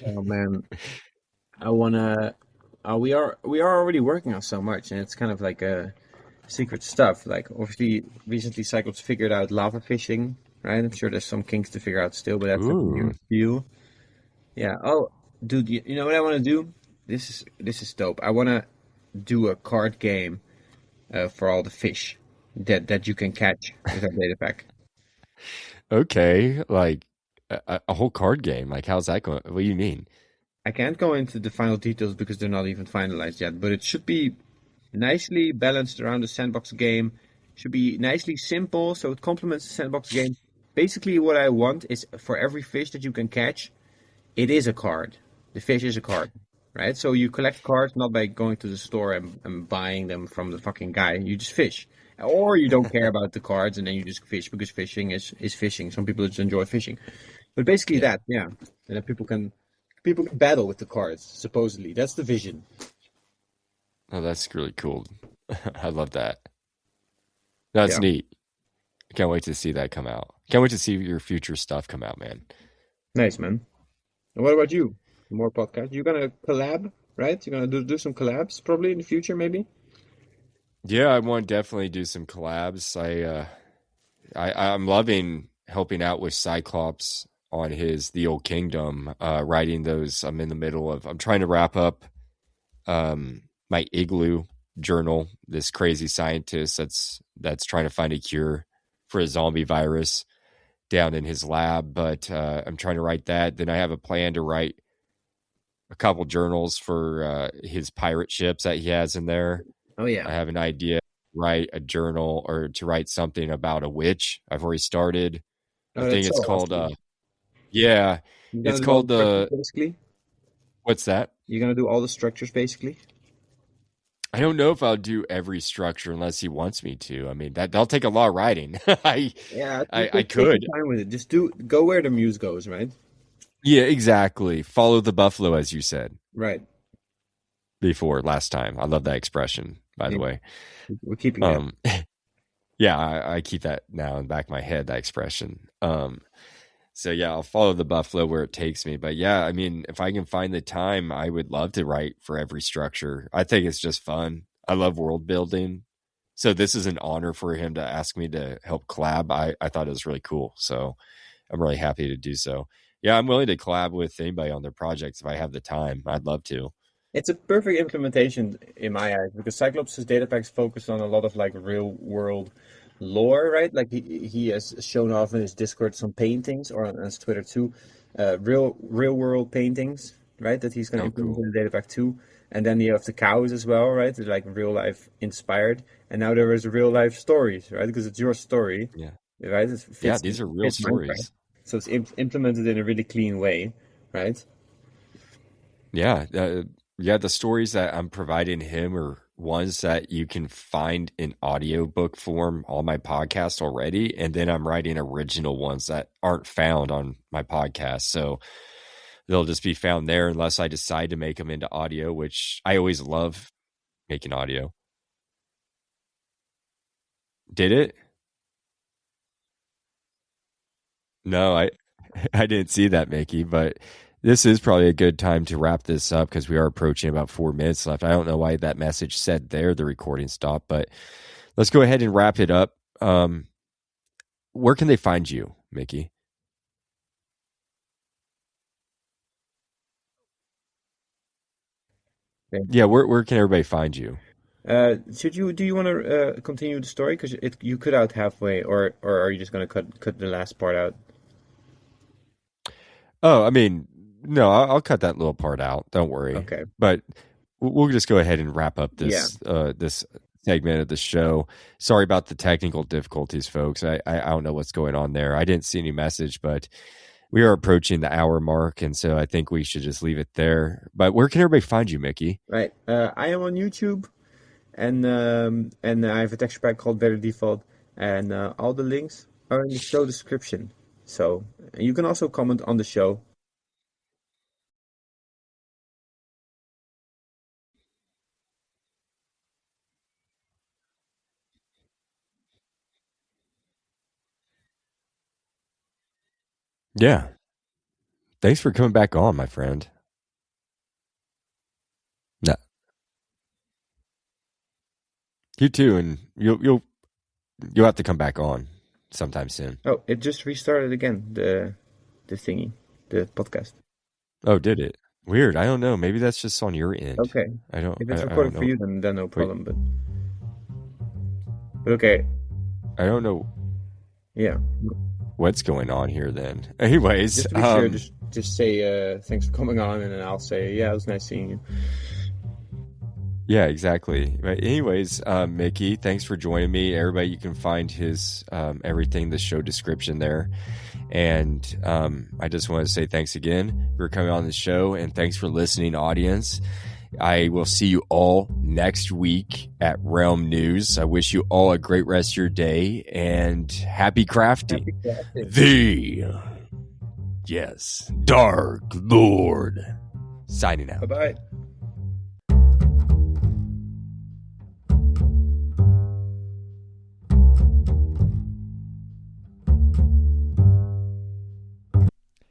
Oh man, I wanna. We are already working on so much, and it's kind of like a secret stuff. Like obviously, recently Cyclops figured out lava fishing, right? I'm sure there's some kinks to figure out still, but that's like a Ooh, new view. Yeah. Oh, dude, you know what I want to do? This is dope. I want to do a card game for all the fish that you can catch with our data pack. okay. Like a whole card game. Like, how's that going? What do you mean? I can't go into the final details because they're not even finalized yet, but it should be nicely balanced around the sandbox game. Should be nicely simple, so it complements the sandbox game. Basically, what I want is for every fish that you can catch, it is a card. The fish is a card, right? So you collect cards not by going to the store and buying them from the fucking guy. You just fish. Or you don't care about the cards and then you just fish because fishing is fishing. Some people just enjoy fishing. But basically Yeah. that, yeah. And that people can battle with the cards. Supposedly, that's the vision. Oh, that's really cool. I love that. That's neat. I can't wait to see that come out. Can't wait to see your future stuff come out, man. Nice, man. And what about you? More podcasts? You're gonna collab, right? You're gonna do some collabs probably in the future, maybe. Yeah, I want to definitely do some collabs. I'm loving helping out with Cyclops on his The Old Kingdom, writing those. I'm trying to wrap up my Igloo journal, this crazy scientist that's trying to find a cure for a zombie virus down in his lab, but I'm trying to write that. Then I have a plan to write a couple journals for his pirate ships that he has in there. Oh yeah. I have an idea to write a journal or to write something about a witch. I've already started. I think it's called it's called basically. What's that? You're gonna do all the structures basically? I don't know if I'll do every structure unless he wants me to. I mean, that'll take a lot of writing. I could. Time with it. Just go where the muse goes, right? Yeah, exactly. Follow the buffalo, as you said. Right. Before last time. I love that expression, by the way. We're keeping it. Yeah, I keep that now in the back of my head, that expression. So yeah, I'll follow the buffalo where it takes me. But yeah, I mean, if I can find the time, I would love to write for every structure. I think it's just fun. I love world building. So this is an honor for him to ask me to help collab. I thought it was really cool. So I'm really happy to do so. Yeah, I'm willing to collab with anybody on their projects if I have the time. I'd love to. It's a perfect implementation in my eyes because Cyclops' data packs focus on a lot of like real world lore, right? Like he has shown off in his Discord some paintings, or on his Twitter too, real world paintings, right? That he's going to implement in the data pack too. And then you have the cows as well, right? They're like real life inspired. And now there is real life stories, right? Because it's your story, right? These are real stories. Minecraft. So it's implemented in a really clean way, right? Yeah. The stories that I'm providing him are ones that you can find in audiobook form on my podcast already. And then I'm writing original ones that aren't found on my podcast. So they'll just be found there unless I decide to make them into audio, which I always love making audio. Did it? No, I didn't see that, Mickey, but this is probably a good time to wrap this up because we are approaching about 4 minutes left. I don't know why that message said there the recording stopped, but let's go ahead and wrap it up. Where can they find you, Mickey? Okay. Yeah, where can everybody find you? Do you want to continue the story because you cut out halfway, or are you just going to cut the last part out? Oh, I mean, no, I'll cut that little part out. Don't worry. Okay. But we'll just go ahead and wrap up this this segment of the show. Sorry about the technical difficulties, folks. I don't know what's going on there. I didn't see any message, but we are approaching the hour mark, and so I think we should just leave it there. But where can everybody find you, Mickey? Right. I am on YouTube, and I have a texture pack called Better Default, and all the links are in the show description. So you can also comment on the show. Yeah. Thanks for coming back on, my friend. No. You too, and you'll have to come back on sometime soon. Oh, it just restarted again, the thingy, the podcast. Oh, did it? Weird. I don't know. Maybe that's just on your end. Okay. I don't. If it's recording for you, then no problem. But okay. I don't know. Yeah. What's going on here then? Anyways, just to be sure, just say thanks for coming on, and then I'll say it was nice seeing you. Yeah, exactly. But anyways, Mickey, thanks for joining me. Everybody, you can find his everything, the show description there. And I just want to say thanks again for coming on the show, and thanks for listening, audience. I will see you all next week at Realm News. I wish you all a great rest of your day, and happy crafting. Happy crafting. Yes, Dark Lord. Signing out. Bye-bye.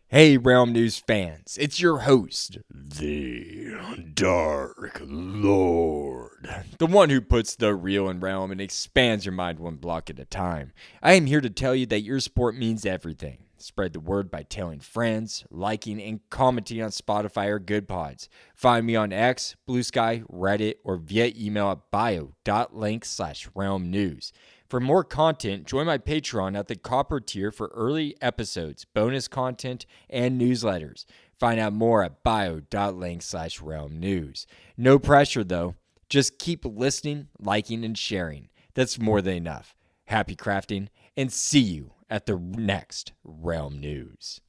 Hey, Realm News fans, it's your host, the Dark Lord, the one who puts the real in Realm and expands your mind one block at a time. I am here to tell you that your support means everything. Spread the word by telling friends, liking, and commenting on Spotify or Good Pods. Find me on X, Blue Sky, Reddit, or via email at bio.link/realm news. For more content, join my Patreon at the Copper tier for early episodes, bonus content, and newsletters. Find out more at bio.link/realm news. No pressure though. Just keep listening, liking, and sharing. That's more than enough. Happy crafting, and see you at the next Realm News.